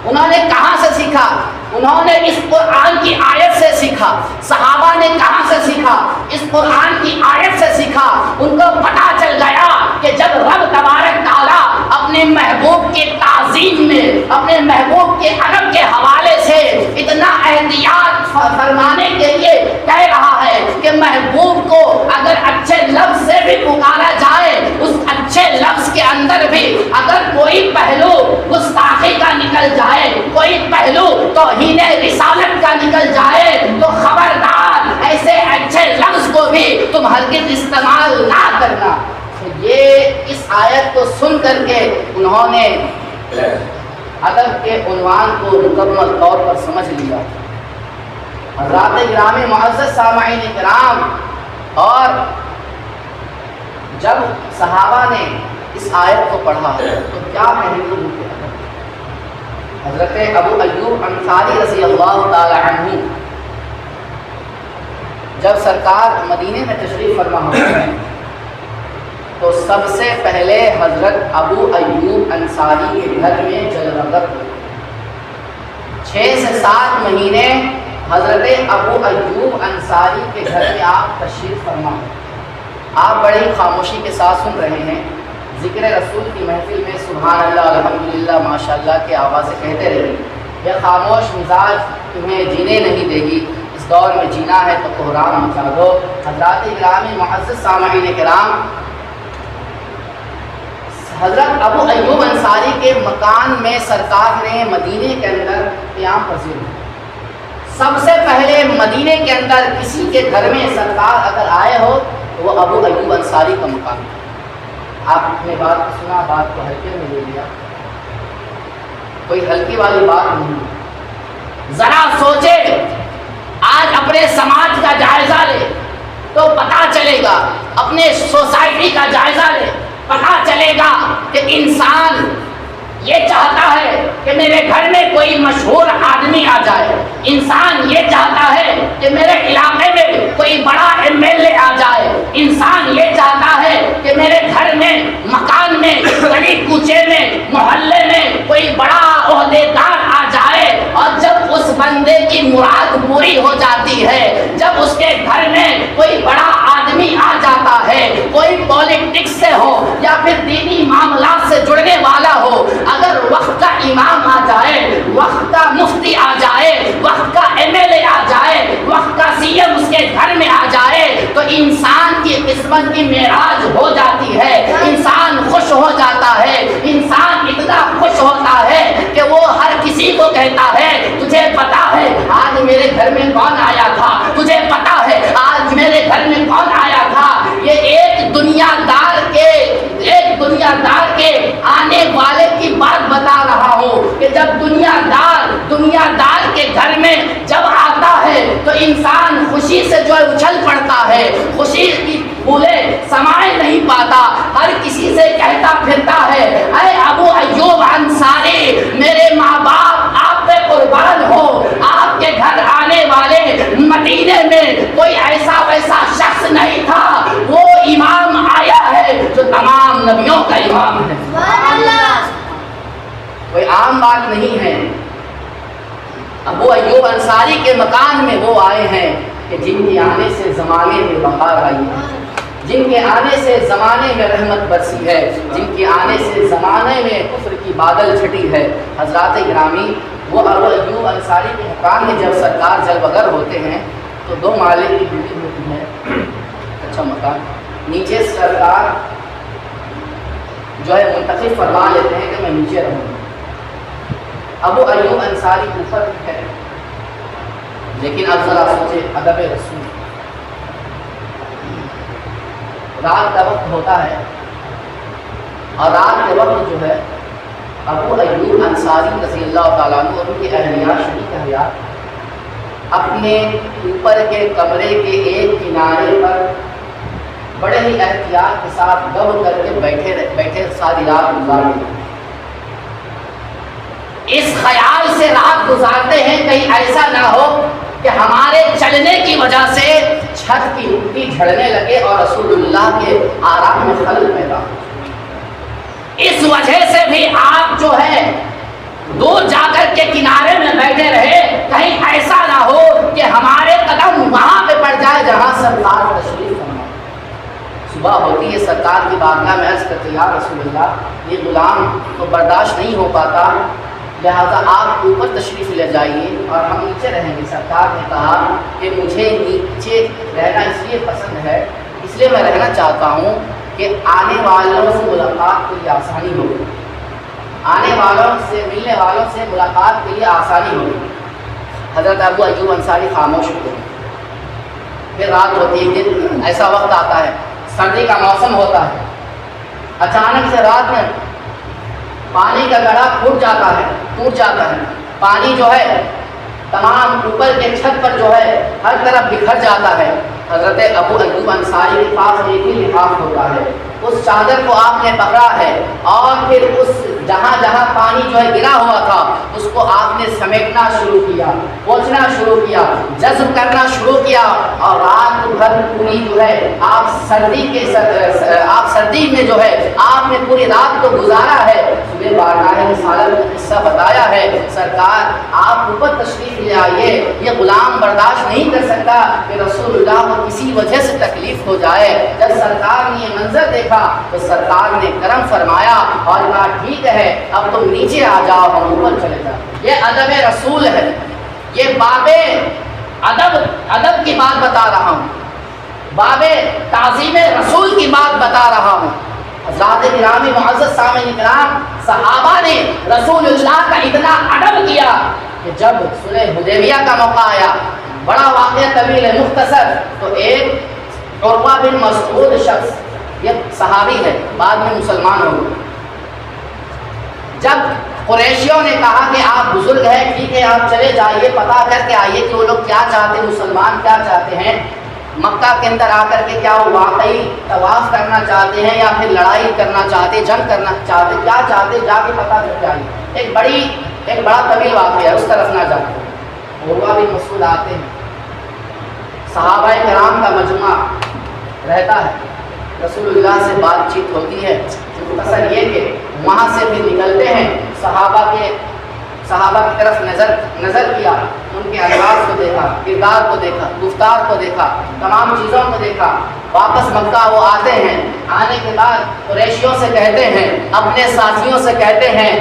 انہوں نے کہاں سے سیکھا؟ انہوں نے اس قرآن کی آیت سے سیکھا؟ صحابہ نے کہاں سے سیکھا؟ اس قرآن کی آیت سے سیکھا۔ ان کو پتہ چل گیا کہ جب رب تبارک تعالیٰ اپنے محبوب کی تعظیم میں، اپنے محبوب کے ادب کے حوالے سے اتنا احتیاط فرمانے کے لیے کہہ رہا ہے کہ محبوب کو اگر اچھے لفظ سے بھی پکارا جائے، اس اچھے لفظ کے اندر بھی اگر کوئی پہلو گستاخی کا نکل جائے، کوئی پہلو توہین رسالت کا نکل جائے، تو خبردار ایسے اچھے لفظ کو بھی تم ہرگز استعمال نہ کرنا۔ یہ اس آیت کو سن کر کے انہوں نے ادب کے عنوان کو مکمل طور پر سمجھ لیا۔ حضرات گرامی معزز سامعین کرام، اور جب صحابہ نے اس آیت کو پڑھا تو کیا پہلو ہوتے ہیں؟ حضرت ابو ایوب انصاری رضی اللہ تعالی عنہ جب سرکار مدینے میں تشریف فرما ہوتے ہیں تو سب سے پہلے حضرت ابو ایوب انصاری کے گھر میں جلوگت ہوئی۔ 6 سے 7 مہینے حضرت ابو ایوب انصاری کے گھر میں آپ تشریف فرما ہوئے۔ آپ بڑی خاموشی کے ساتھ سن رہے ہیں، ذکر رسول کی محفل میں سبحان اللہ الحمدللہ ماشاءاللہ کے آواز سے کہتے رہیے۔ یہ خاموش مزاج تمہیں جینے نہیں دے گی، اس دور میں جینا ہے تو کوہرام مچا دو۔ حضرات گرامی معزز سامعین کرام، حضرت ابو ایوب انصاری کے مکان میں سرکار نے مدینے کے اندر قیام پذیر ہوا۔ سب سے پہلے مدینے کے اندر کسی کے گھر میں سرکار اگر آئے ہو تو وہ ابو ایوب انصاری کا مکان ہے۔ آپ نے بات کو سنا، بات کو ہلکے میں لے لیا، کوئی ہلکی والی بات نہیں۔ ذرا سوچے، آج اپنے سماج کا جائزہ لے تو پتہ چلے گا، اپنے سوسائٹی کا جائزہ لے پتہ چلے گا کہ انسان یہ چاہتا ہے کہ میرے گھر میں کوئی مشہور آدمی آ جائے، انسان یہ چاہتا ہے کہ میرے علاقے میں کوئی بڑا MLA آ جائے، انسان یہ چاہتا ہے کہ میرے گھر میں، مکان میں، گلی کوچے میں، محلے میں کوئی بڑا عہدیدار آ جائے۔ اور جب اس بندے کی مراد پوری ہو جاتی ہے، جب اس کے گھر میں کوئی بڑا آدمی آ جاتا ہے، کوئی پالیٹکس سے ہو یا پھر دینی معاملات سے جڑنے والا ہو، اگر وقت کا امام آ جائے، وقت کا مفتی آ جائے، وقت کا MLA آ جائے، وقت کا CM اس کے گھر میں آ جائے، تو انسان کی قسمت کی معراج ہو جاتی ہے، انسان خوش ہو جاتا ہے، انسان اتنا خوش ہوتا ہے کہ وہ ہر کسی کو کہتا ہے تجھے پتا ہے آج میرے گھر میں کون آیا تھا، تجھے پتا ہے آج میرے گھر میں کون آیا تھا۔ یہ ایک دنیا دار کے آنے والے کی بات بتا رہا ہوں کہ جب دنیا دار کے گھر میں جب آتا ہے تو انسان خوشی سے جو اچھل پڑتا ہے، خوشی کی پھولیں سمائے نہیں پاتا، ہر کسی سے کہتا پھرتا ہے اے ابو ایوب انصاری، میرے ماں باپ آپ پہ قربان ہو، آپ کے گھر آنے والے مدینے میں کوئی ایسا ویسا شخص نہیں تھا، وہ امام آیا ہے جو تمام نبیوں کا امام ہے۔ کوئی عام بات نہیں ہے۔ ابو ایوب انصاری کے مکان میں وہ آئے ہیں کہ جن کے آنے سے زمانے میں بہار آئی ہے، جن کے آنے سے زمانے میں رحمت برسی ہے، جن کے آنے سے زمانے میں کفر کی بادل چھٹی ہے۔ حضرات گرامی، وہ ابو ایوب انصاری کے مکان میں جب سرکار جلوگر ہوتے ہیں تو 2 مالے کی بلڈنگ ہوتی ہے، اچھا مکان، نیچے سرکار جو ہے منتخب فرما لیتے ہیں کہ میں نیچے رہوں گا۔ ابو ایوب انصاری اوپر ہے، لیکن اب ذرا سوچے ادب رسول، رات کا وقت ہوتا ہے اور رات کے وقت جو ہے ابو ایوب انصاری رضی اللہ تعالیٰ عنہ اور ان کی اہلیہ شریک اہلیہ اپنے اوپر کے کمرے کے ایک کنارے پر بڑے ہی احتیاط کے ساتھ دب کر کے بیٹھے ساری رات گزارتے ہیں۔ اس خیال سے رات گزارتے ہیں کہیں ایسا نہ ہو کہ ہمارے چلنے کی وجہ سے چھت کی مٹی جھڑنے لگے اور رسول اللہ کے آرام میں خلل پیدا ہو۔ اس وجہ سے بھی آپ جو ہے دور جا کر کے کنارے میں بیٹھے رہے، کہیں ایسا نہ ہو کہ ہمارے قدم وہاں پہ پڑ جائے جہاں سرکار تشریف فرما۔ صبح ہوتی ہے، سرکار کی بارگاہ میں عرض کرتے یا رسول اللہ، یہ غلام تو برداشت نہیں ہو پاتا، لہٰذا آپ اوپر تشریف لے جائیے اور ہم نیچے رہیں گے۔ سرکار نے کہا کہ مجھے نیچے رہنا اس لیے پسند ہے، اس لیے میں رہنا چاہتا ہوں کہ آنے والوں سے ملاقات کے لیے آسانی ہوگی، آنے والوں سے ملنے والوں سے ملاقات کے لیے آسانی ہوگی۔ حضرت ابو ایوب انصاری خاموش ہوتے ہیں۔ پھر رات ہوتی ہے، دن ایسا وقت آتا ہے، سردی کا موسم ہوتا ہے، اچانک سے رات میں پانی کا گڑھا ٹوٹ جاتا ہے، پانی جو ہے تمام اوپر کے چھت پر جو ہے ہر طرف بکھر جاتا ہے۔ حضرت ابو ایوب انصاری کے پاس ایک ہی لحاف ہوتا ہے، اس چادر کو آپ نے پکڑا ہے اور پھر اس جہاں جہاں پانی جو ہے گرا ہوا تھا اس کو آپ نے سمیٹنا شروع کیا، پوچھنا شروع کیا، جذب کرنا شروع کیا، اور رات بھر پوری جو ہے آپ سردی میں جو ہے آپ نے پوری رات کو گزارا ہے۔ صبح بارگاہ رسالت میں قصہ بتایا ہے، سرکار آپ اوپر تشریف لے آئیے، یہ غلام برداشت نہیں کر سکتا کہ رسول اللہ کو کسی وجہ سے تکلیف ہو جائے۔ جب سرکار نے یہ منظر دیکھا تو سرکار نے کرم فرمایا اور کہا ٹھیک ہے اب تم نیچے آ جاؤ، ہم اوپر چلے جاؤ۔ یہ ادب رسول ہے، یہ باب ادب کی بات بتا رہا ہوں، باب تعظیم رسول کی بات بتا رہا ہوں۔ حضرات گرامی معزز سامعین کرام، صحابہ نے رسول اللہ کا اتنا ادب کیا کہ جب صلح حدیبیہ کا موقع آیا، بڑا واقعہ طویل ہے، مختصر، تو ایک عروہ بن مسعود شخص، یہ صحابی ہے، بعد میں مسلمان ہو گئے۔ جب قریشیوں نے کہا کہ آپ بزرگ ہیں، ٹھیک ہے آپ چلے جائیے، پتہ کر کے آئیے کہ وہ لوگ کیا چاہتے ہیں، مسلمان کیا چاہتے ہیں، مکہ کے اندر آ کر کے کیا وہ واقعی طواف کرنا چاہتے ہیں یا پھر لڑائی کرنا چاہتے، جنگ کرنا چاہتے، کیا چاہتے، جا کے پتہ کر کے آئیے۔ ایک بڑا طویل واقعہ ہے، اس طرف نہ جاتے۔ عروہ بن مسعود آتے ہیں، صحابہ کرام کا مجمع رہتا ہے، رسول اللہ سے بات چیت ہوتی ہے۔ مختصر یہ کہ وہاں سے بھی نکلتے ہیں، صحابہ کی طرف نظر کیا، ان کے انداز کو دیکھا، کردار کو دیکھا، گفتار کو دیکھا، تمام چیزوں کو دیکھا۔ واپس مکہ وہ آتے ہیں، آنے کے بعد قریشیوں سے کہتے ہیں، اپنے ساتھیوں سے کہتے ہیں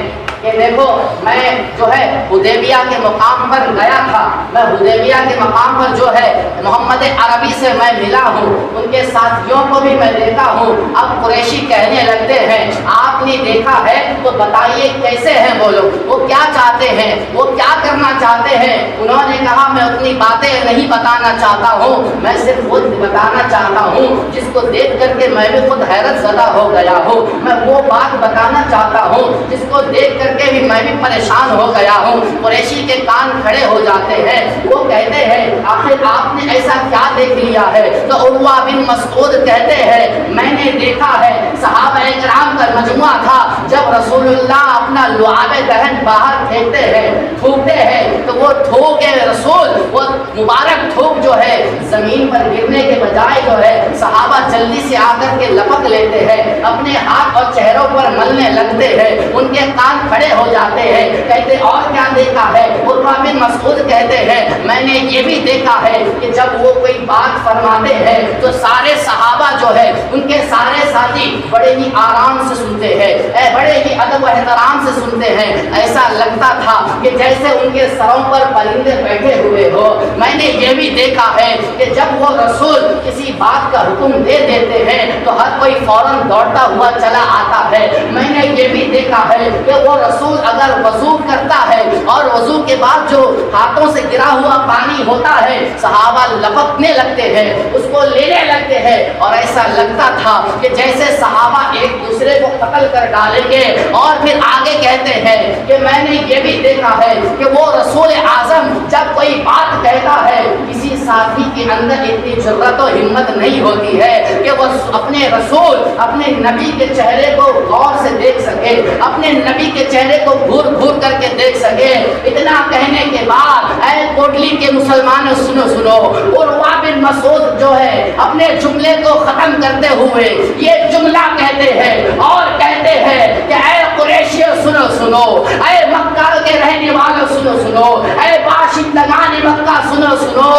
کہ دیکھو میں جو ہے حدیبیہ کے مقام پر گیا تھا، میں حدیبیہ کے مقام پر جو ہے محمد عربی سے میں ملا ہوں، ان کے ساتھیوں کو بھی میں دیکھا ہوں۔ اب قریشی کہنے لگتے ہیں آپ نے دیکھا ہے تو بتائیے کیسے ہیں وہ لوگ، وہ کیا چاہتے ہیں، وہ کیا کرنا چاہتے ہیں۔ انہوں نے کہا میں اتنی باتیں نہیں بتانا چاہتا ہوں، میں صرف وہ بتانا چاہتا ہوں جس کو دیکھ کر کے میں بھی خود حیرت زدہ ہو گیا ہوں، میں وہ بات بتانا چاہتا ہوں جس کو دیکھ کر کے بھی میں بھی پریشان ہو گیا ہوں۔ قریشی کے کان کھڑے ہو جاتے ہیں، وہ کہتے ہیں آخر آپ نے ایسا کیا دیکھ لیا ہے؟ تو عروہ بن مسعود کہتے ہیں میں نے دیکھا ہے صحابہ کرام کا مجموعہ تھا، جب رسول اللہ اپنا لعاب دہن باہر پھینکتے ہیں، تھوکتے ہیں، تو وہ تھوک رسول، وہ مبارک تھوک جو ہے زمین پر گرنے کے بجائے جو ہے صحابہ جلدی سے آ کر کے لپک لیتے ہیں، اپنے ہاتھ اور چہروں پر ملنے لگتے ہیں، ان کے کان کھڑے ہو جاتے ہیں، کہتے اور کیا دیکھا ہے؟ عروہ بن مسعود کہتے ہیں میں نے یہ بھی دیکھا ہے کہ جب وہ کوئی بات فرماتے ہیں تو سارے صحابہ جو ہے ان کے سارے ساتھی بڑے ہی آرام سے سنتے ہیں، بڑے ہی ادب و احترام سے سنتے ہیں، ایسا لگتا تھا کہ جیسے ان کے سروں پر پرندے بیٹھے ہوئے ہو۔ میں نے یہ بھی دیکھا ہے کہ جب وہ رسول کسی بات کا حکم دے دیتے ہیں تو ہر کوئی فوراً دوڑتا ہوا چلا آتا ہے۔ میں نے یہ بھی دیکھا ہے کہ وہ رسول اگر وضو کرتا ہے اور وضو کے بعد جو ہاتھوں سے گرا ہوا پانی ہوتا ہے صحابہ لپکنے لگتے ہیں، اس کو لینے لگتے ہیں، اور ایسا لگتا تھا کہ جیسے صحابہ ایک دوسرے کو قتل کر ڈالیں گے۔ اور پھر آگے کہتے ہیں کہ میں نے یہ بھی دیکھا ہے کہ وہ رسول اعظم جب کوئی بات کہتا ہے کسی ساتھی کے اندر اتنی جرأت و ہمت نہیں ہوتی ہے کہ وہ اپنے رسول، اپنے نبی کے چہرے کو غور سے دیکھ سکے، اپنے نبی کے چہرے کو گھور گھور کر کے دیکھ سکے۔ اتنا کہنے کے بعد اے کوٹلی کے مسلمانوں سنو سنو، عروہ بن مسعود جو ہے اپنے جملے کو ختم کرتے ہوئے یہ جملہ کہتے ہیں اور کہتے ہیں کہ اے قریشیوں سنو سنو، اے مکہ کے رہنے والوں سنو سنو، اے باشندگان مکہ سنو سنو،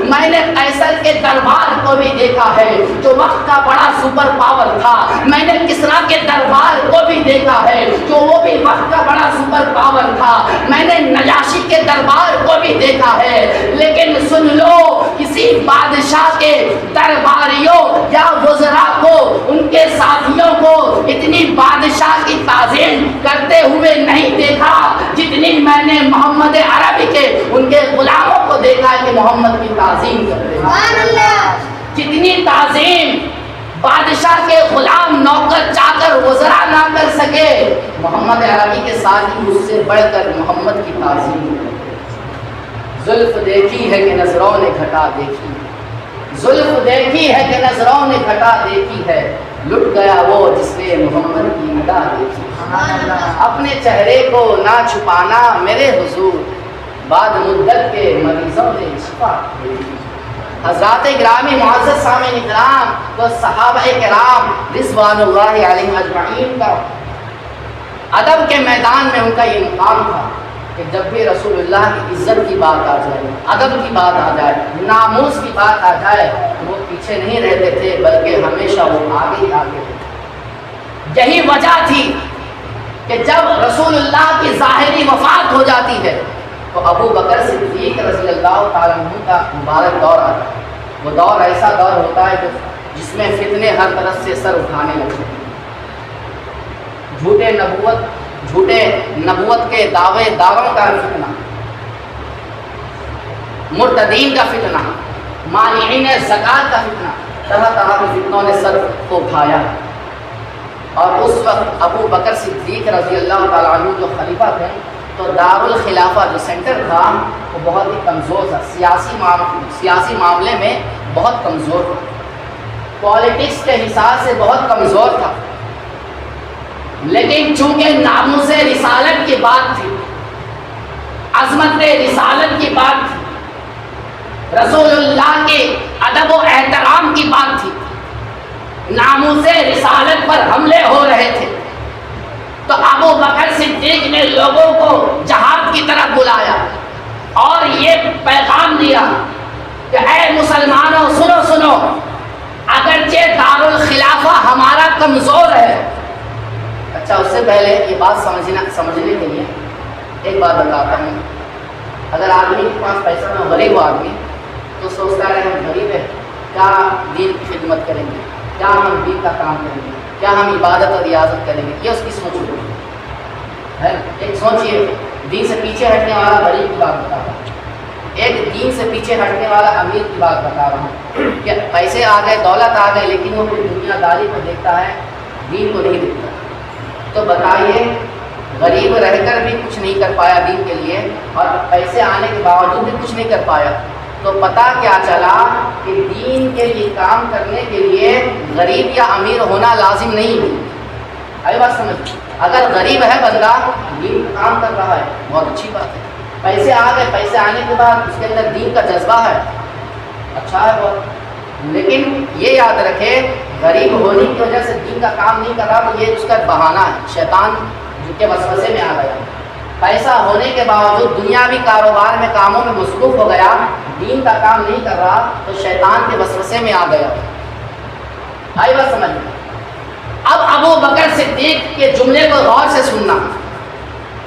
میں نے قیصر کے دربار کو بھی دیکھا ہے جو وقت کا بڑا سپر پاور تھا، میں نے کسریٰ کے دربار کو بھی دیکھا ہے جو وہ بھی وقت کا بڑا سپر پاور تھا، میں نے نجاشی کے دربار کو بھی دیکھا ہے، لیکن سن لو کسی بادشاہ کے درباریوں یا وزراء کو، ان کے ساتھیوں کو اتنی بادشاہ کی تعظیم کرتے ہوئے نہیں دیکھا جتنی میں نے محمد عربی کے ان کے غلاموں کو دیکھا ہے کہ محمد کی تعظیم کرتے ہیں۔ جتنی تعظیم بادشاہ کے غلام، نوکر، چاکر، وزراء نہ کر سکے، محمد عربی کے ساتھ ہی اس سے بڑھ کر محمد کی تعظیم کرتے۔ زلف دیکھی ہے کہ نظروں نے گھٹا دیکھی، زلف دیکھی ہے کہ نظروں نے گھٹا دیکھی ہے، لٹ گیا وہ جس نے محمد کی ادا دیکھی۔ اپنے چہرے کو نہ چھپانا میرے حضور، بعد مدت کے مریضوں نے شفا دیکھی۔ حضرات گرامی معزز سامعین کرام، تو صحابہ کرام رضوان اللہ علیہم اجمعین کا ادب کے میدان میں ان کا یہ مقام تھا کہ جب بھی رسول اللہ کی عزت کی بات آ جائے، ادب کی بات آ جائے، ناموس کی بات آ جائے، وہ پیچھے نہیں رہتے تھے بلکہ ہمیشہ وہ آگے ہی آگے تھے۔ یہی وجہ تھی کہ جب رسول اللہ کی ظاہری وفات ہو جاتی ہے تو ابو بکر صدیق رضی اللہ تعالیٰ عنہ کا مبارک دور آتا ہے۔ وہ دور ایسا دور ہوتا ہے جس میں فتنے ہر طرف سے سر اٹھانے لگتے ہیں، جھوٹے نبوت کے دعوے داروں کا فتنہ، مرتدین کا فتنہ، مانعین زکات کا فتنہ، طرح طرح کے فتنوں نے سر کو اٹھایا۔ اور اس وقت ابو بکر صدیق رضی اللہ تعالیٰ عنہ جو خلیفہ تھے تو دارالخلافہ جو سینٹر تھا وہ بہت ہی کمزور تھا، سیاسی معاملے میں بہت کمزور تھا، پالیٹکس کے حساب سے بہت کمزور تھا، لیکن چونکہ ناموس رسالت کی بات تھی، عظمت رسالت کی بات تھی، رسول اللہ کے ادب و احترام کی بات تھی، ناموس رسالت پر حملے ہو رہے تھے، تو ابو بکر صدیق نے لوگوں کو جہاد کی طرف بلایا اور یہ پیغام دیا کہ اے مسلمانوں سنو سنو، اگرچہ دارالخلافہ ہمارا کمزور ہے۔ اچھا، اس سے پہلے یہ بات سمجھنے کے لیے ایک بات بتاتا ہوں۔ اگر آدمی کے پاس پیسہ نہ، غریب آدمی، تو سوچتا ہے ہم غریب ہیں، کیا دین کی خدمت کریں گے، کیا ہم دین کا کام کریں گے، کیا ہم عبادت اور ریاضت کریں گے، یہ اس کی سوچ ہوتی ہے۔ ایک سوچیے، دین سے پیچھے ہٹنے والا غریب کی بات بتا رہا ہوں، ایک دین سے پیچھے ہٹنے والا امیر کی بات بتا رہا ہوں کہ پیسے آ گئے، دولت آ گئے، لیکن وہ پھر دنیا داری کو دیکھتا ہے، دین کو نہیں دیکھتا۔ تو بتائیے، غریب رہ کر بھی کچھ نہیں کر پایا دین کے لیے، اور پیسے آنے کے باوجود بھی کچھ نہیں کر پایا، تو پتہ کیا چلا کہ دین کے لیے کام کرنے کے لیے غریب یا امیر ہونا لازم نہیں ہے۔ آئی بات سمجھ؟ اگر غریب ہے بندہ، دین کا کام کر رہا ہے، بہت اچھی بات ہے، پیسے آ گئے، پیسے آنے کے بعد اس کے اندر دین کا جذبہ ہے، اچھا ہے بہت، لیکن یہ یاد رکھے غریب ہونے کی وجہ سے دین کا کام نہیں کر رہا تو یہ اس کا بہانہ ہے، شیطان کے وسوسے میں آ گیا۔ پیسہ ہونے کے باوجود دنیاوی کاروبار میں کاموں میں مصروف ہو گیا، دین کا کام نہیں کر رہا تو شیطان کے وسوسے میں آ گیا۔ آئی بات سمجھ؟ اب ابو بکر صدیق کے جملے کو غور سے سننا،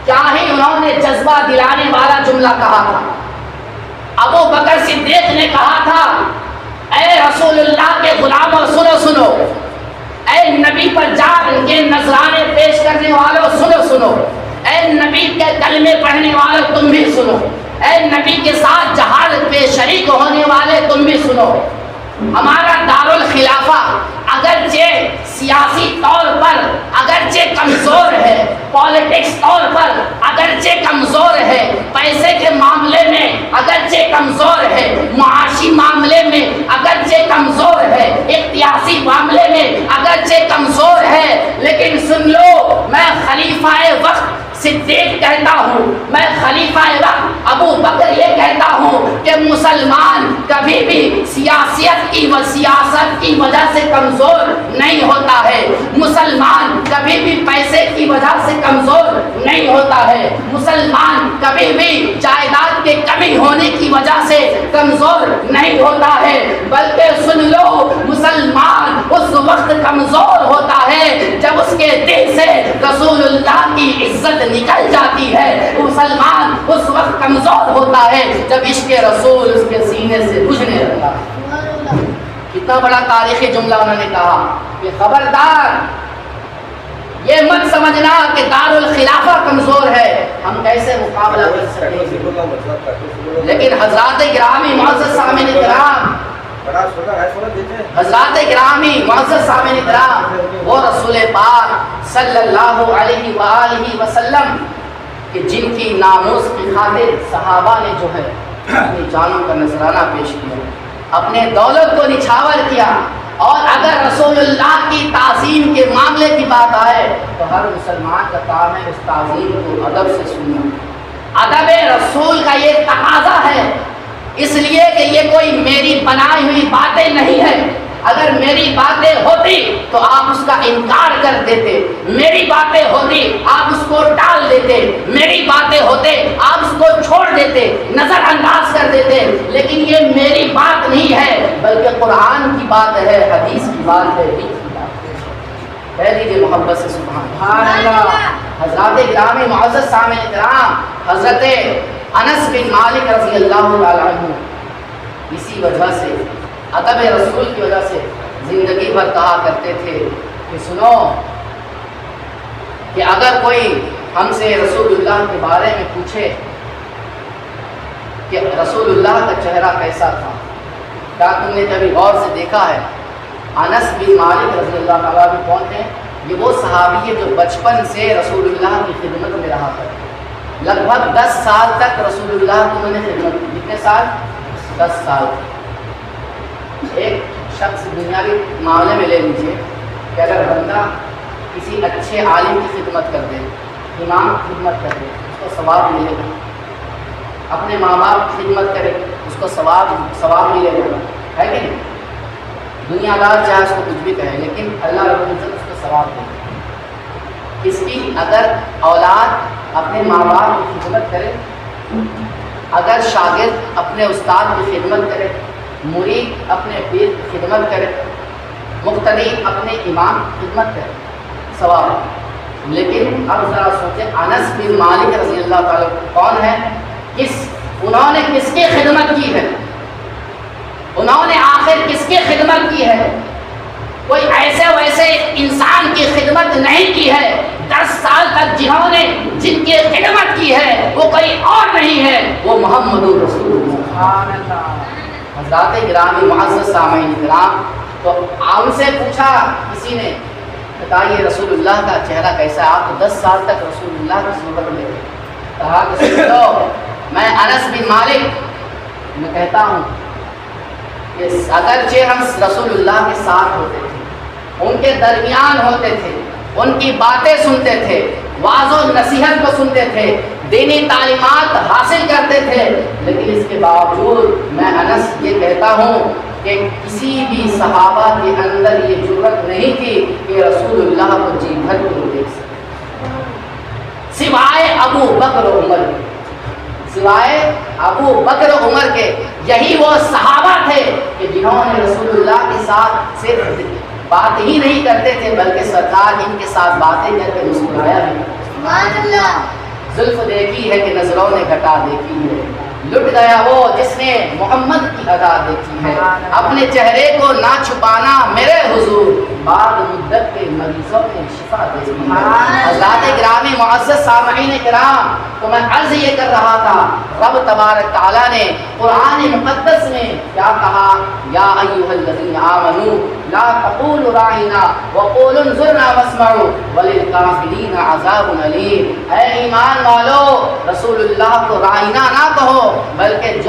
کیا ہی انہوں نے جذبہ دلانے والا جملہ کہا تھا۔ ابو بکر صدیق نے کہا تھا، اے رسول اللہ کے غلاموں سنو سنو، اے نبی پر جا ان کے نذرانے پیش کرنے والوں سنو سنو، اے نبی کے کلمے پڑھنے والوں تم بھی سنو، اے نبی کے ساتھ جہاد پہ شریک ہونے والے تم بھی سنو۔ ہمارا دارالخلافہ اگرچہ سیاسی طور پر اگرچہ کمزور ہے، پالیٹکس طور پر اگرچہ کمزور ہے، پیسے کے معاملے میں اگرچہ کمزور ہے، معاشی معاملے میں اگرچہ کمزور ہے، اقتصادی معاملے میں اگرچہ کمزور ہے، لیکن سن لو، میں خلیفہ وقت صدیق کہتا ہوں، میں خلیفہ وقت ابو بکر یہ کہتا ہوں کہ مسلمان کبھی بھی سیاست کی وجہ سے کمزور نہیں ہوتا ہے، مسلمان کبھی بھی پیسے کی وجہ سے کمزور نہیں ہوتا ہے، مسلمان کبھی بھی جائیداد کے کمی ہونے کی وجہ کمزور نہیں ہوتا ہے، بلکہ سن لو مسلمان اس وقت کمزور ہوتا ہے جب اس کے دل سے رسول اللہ کی عزت نکل جاتی ہے۔ مسلمان اس وقت کمزور ہوتا ہے جب عشق رسول اس کے سینے سے بجھنے لگتا ہے۔ کتنا بڑا تاریخی جملہ انہوں نے کہا کہ خبردار یہ مت سمجھنا کہ دارالخلافہ کمزور ہے، ہم کیسے مقابلہ کر سکتے ہیں۔ لیکن حضرات گرامی معزز سامعین کرام، حضرات گرامی معزز سامعین کرام، وہ رسول پاک صلی اللہ علیہ وآلہ وسلم کہ جن کی ناموس کی خاطر صحابہ نے جو ہے اپنی جانوں کا نذرانہ پیش کیا، اپنے دولت کو نچھاور کیا، اور اگر رسول اللہ کی تعظیم کے معاملے کی بات آئے تو ہر مسلمان کا کام ہے اس تعظیم کو ادب سے سننا۔ ادب رسول کا یہ تقاضا ہے، اس لیے کہ یہ کوئی میری بنائی ہوئی باتیں نہیں ہیں۔ اگر میری باتیں ہوتی تو آپ اس کا انکار کر دیتے، میری باتیں ہوتی آپ اس کو ٹال دیتے، میری باتیں ہوتے آپ اس کو چھوڑ دیتے، نظر انداز کر دیتے، لیکن یہ میری بات نہیں ہے بلکہ قرآن کی بات ہے، حدیث کی بات ہے، دین کی بات ہے۔ کہہ دیجیے محبت سے سبحان اللہ۔ حضرات گرامی معزز سامعین کرام، حضرت انس بن مالک رضی اللہ تعالیٰ عنہ اسی وجہ سے ادب رسول کی وجہ سے زندگی بھر کہا کرتے تھے کہ سنو کہ اگر کوئی ہم سے رسول اللہ کے بارے میں پوچھے کہ رسول اللہ کا چہرہ کیسا تھا، کیا تم نے کبھی غور سے دیکھا ہے؟ انس بن مالک رضی اللہ تعالیٰ عنہ کون ہیں؟ یہ وہ صحابی ہے جو بچپن سے رسول اللہ کی خدمت میں رہا کرتے، لگ بھگ 10 سال تک رسول اللہ کی انہوں نے خدمت کی۔ کتنے سال؟ 10 سال۔ ایک شخص دنیاوی معاملے میں لے لیجیے کہ اگر بندہ کسی اچھے عالم کی خدمت کر دے، امام کی خدمت کر دے، اس کو ثواب ملے گا۔ اپنے ماں باپ کی خدمت کرے، اس کو ثواب ملے گا، ہے کہ نہیں؟ دنیا دار چاہے اس کو کچھ بھی کہے، لیکن اللہ رب العزت اس کو ثواب دے گا۔ اس کی اگر اولاد اپنے ماں باپ کی خدمت کرے، اگر شاگرد اپنے استاد کی خدمت کرے، مرید اپنے پیر کی خدمت کرے، مقتدی اپنے امام کی خدمت کرے، ثواب۔ لیکن اب ذرا سوچیں، انس بن مالک رضی اللہ تعالیٰ کون ہے؟ انہوں نے کس کی خدمت کی ہے؟ انہوں نے آخر کس کی خدمت کی ہے؟ کوئی ایسے ویسے انسان کی خدمت نہیں کی ہے۔ 10 سال تک جن کی خدمت کی ہے وہ کوئی اور نہیں ہے، وہ محمد رسول اللہ۔ حضرات گرامی معزز سامعین کرام، تو ان سے پوچھا کسی نے، بتائیے رسول اللہ کا چہرہ کیسا ہے؟ آپ 10 سال تک رسول اللہ کی صحبت میں رہے۔ کہا کہ سنو، میں انس بن مالک میں کہتا ہوں کہ اگرچہ ہم رسول اللہ کے ساتھ ہوتے تھے، ان کے درمیان ہوتے تھے، ان کی باتیں سنتے تھے، واعظ و نصیحت کو سنتے تھے، دینی تعلیمات حاصل کرتے تھے، لیکن اس کے باوجود میں انس یہ کہتا ہوں کہ کسی بھی صحابہ کے اندر یہ جرأت نہیں تھی کہ رسول اللہ کو جی بھر کے دیکھ سکے، سوائے ابو بکر و عمر، سوائے ابو بکر و عمر کے۔ یہی وہ صحابہ تھے کہ جنہوں نے رسول اللہ کے ساتھ صرف بات ہی نہیں کرتے تھے بلکہ سرکار ان کے ساتھ باتیں کر کے مسکرایا بھی۔ سبحان اللہ۔ زلف دیکھی ہے کہ نظروں نے گھٹا دیکھی ہے، لٹ گیا وہ جس نے محمد کی ادا دیکھی ہے، اپنے چہرے کو نہ چھپانا میرے حضور، بعد مدت کے مریضوں نے شفا دیکھی ہے۔ حضرات گرامی معزز سامعین کرام، تو میں عرض یہ کر رہا تھا، رب تبارک تعالیٰ نے قرآن مقدس میں کیا کہا؟ یا ایھا الذین آمنوا لا تقولوا راعنا وقولوا انظرنا واسمعوا وللکافرین عذاب علیم۔ اے ایمان والو، رسول اللہ کو راعنا نہ کہو، بلکہ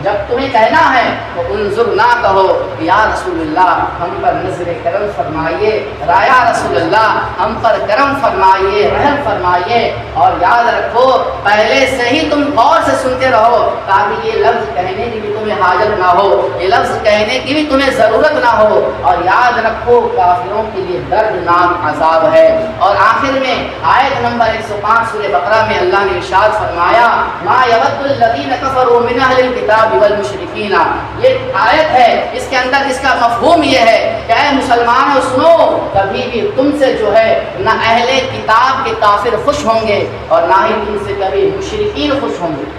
جب تمہیں کہنا ہے تو انظر نہ کہو، یا رسول اللہ ہم پر نظر کرم فرمائیے، رایا رسول اللہ ہم پر کرم فرمائیے، رحم فرمائیے، اور یاد رکھو کو پہلے سے ہی تم غور سے سنتے رہو تاکہ یہ لفظ کہنے کی بھی تمہیں حاجت نہ ہو، یہ لفظ کہنے کی بھی تمہیں ضرورت نہ ہو۔ اور یاد رکھو کافروں کے لیے دردناک عذاب ہے۔ اور آخر میں آیت نمبر 105 سورہ بقرہ میں اللہ نے ارشاد فرمایا ما یود الذین کفروا من اہل الکتاب والمشرکین، یہ آیت ہے اس کے اندر اس کا مفہوم یہ ہے کہ اے مسلمانوں سنو، کبھی بھی تم سے جو ہے نہ اہل کتاب کے کافر خوش ہوں گے اور نہ ہی تم سے کبھی مشرکین خوش ہوں گے،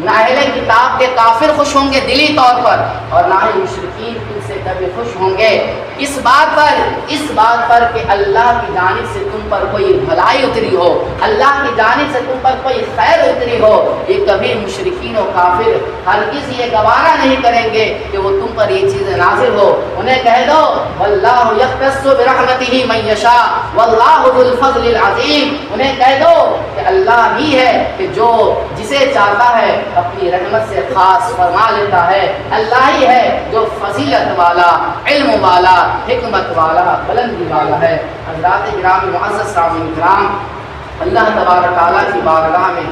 نہ اہل کتاب کے کافر خوش ہوں گے دلی طور پر اور نہ ہی مشرکین تم سے کبھی خوش ہوں گے اس بات پر کہ اللہ کی جانب سے تم پر کوئی بھلائی اتری ہو، اللہ کی جانب سے تم پر کوئی خیر اتری ہو۔ یہ کبھی مشرکین و کافر ہرگز یہ گوارا نہیں کریں گے کہ وہ تم پر یہ چیزیں نازل ہو۔ انہیں کہہ دو واللہ یختص برحمتہ من یشاء واللہ ذو الفضل العظیم، انہیں کہہ دو کہ اللہ ہی ہے کہ جو جسے چاہتا ہے اپنی رحمت سے خاص فرما لیتا ہے، اللہ ہی ہے جو فضیلت والا، علم والا، حکمت والا، بلندی والا ہے۔ حضرات کرام معزز سامعین کرام، اللہ تبارک تعالیٰ کی بارگاہ میں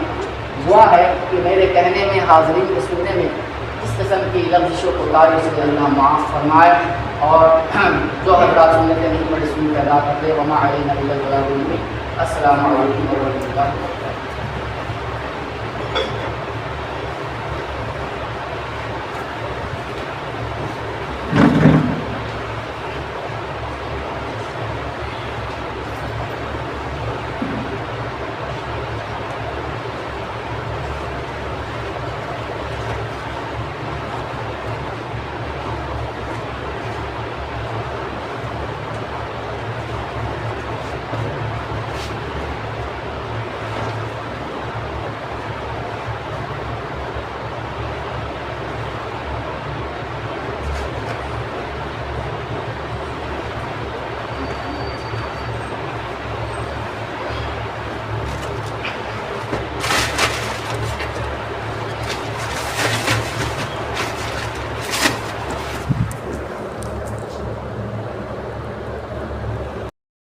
دعا ہے کہ میرے کہنے میں، حاضرین کے سننے میں اس قسم کی لفظ و کوتاہی سے اللہ معاف فرمائے، اور جو حضرات سنتے نہیں پڑھے سن کے ادا کرتے وما علینا الا البلاغ المبین۔ السلام علیکم ورحمۃ اللہ۔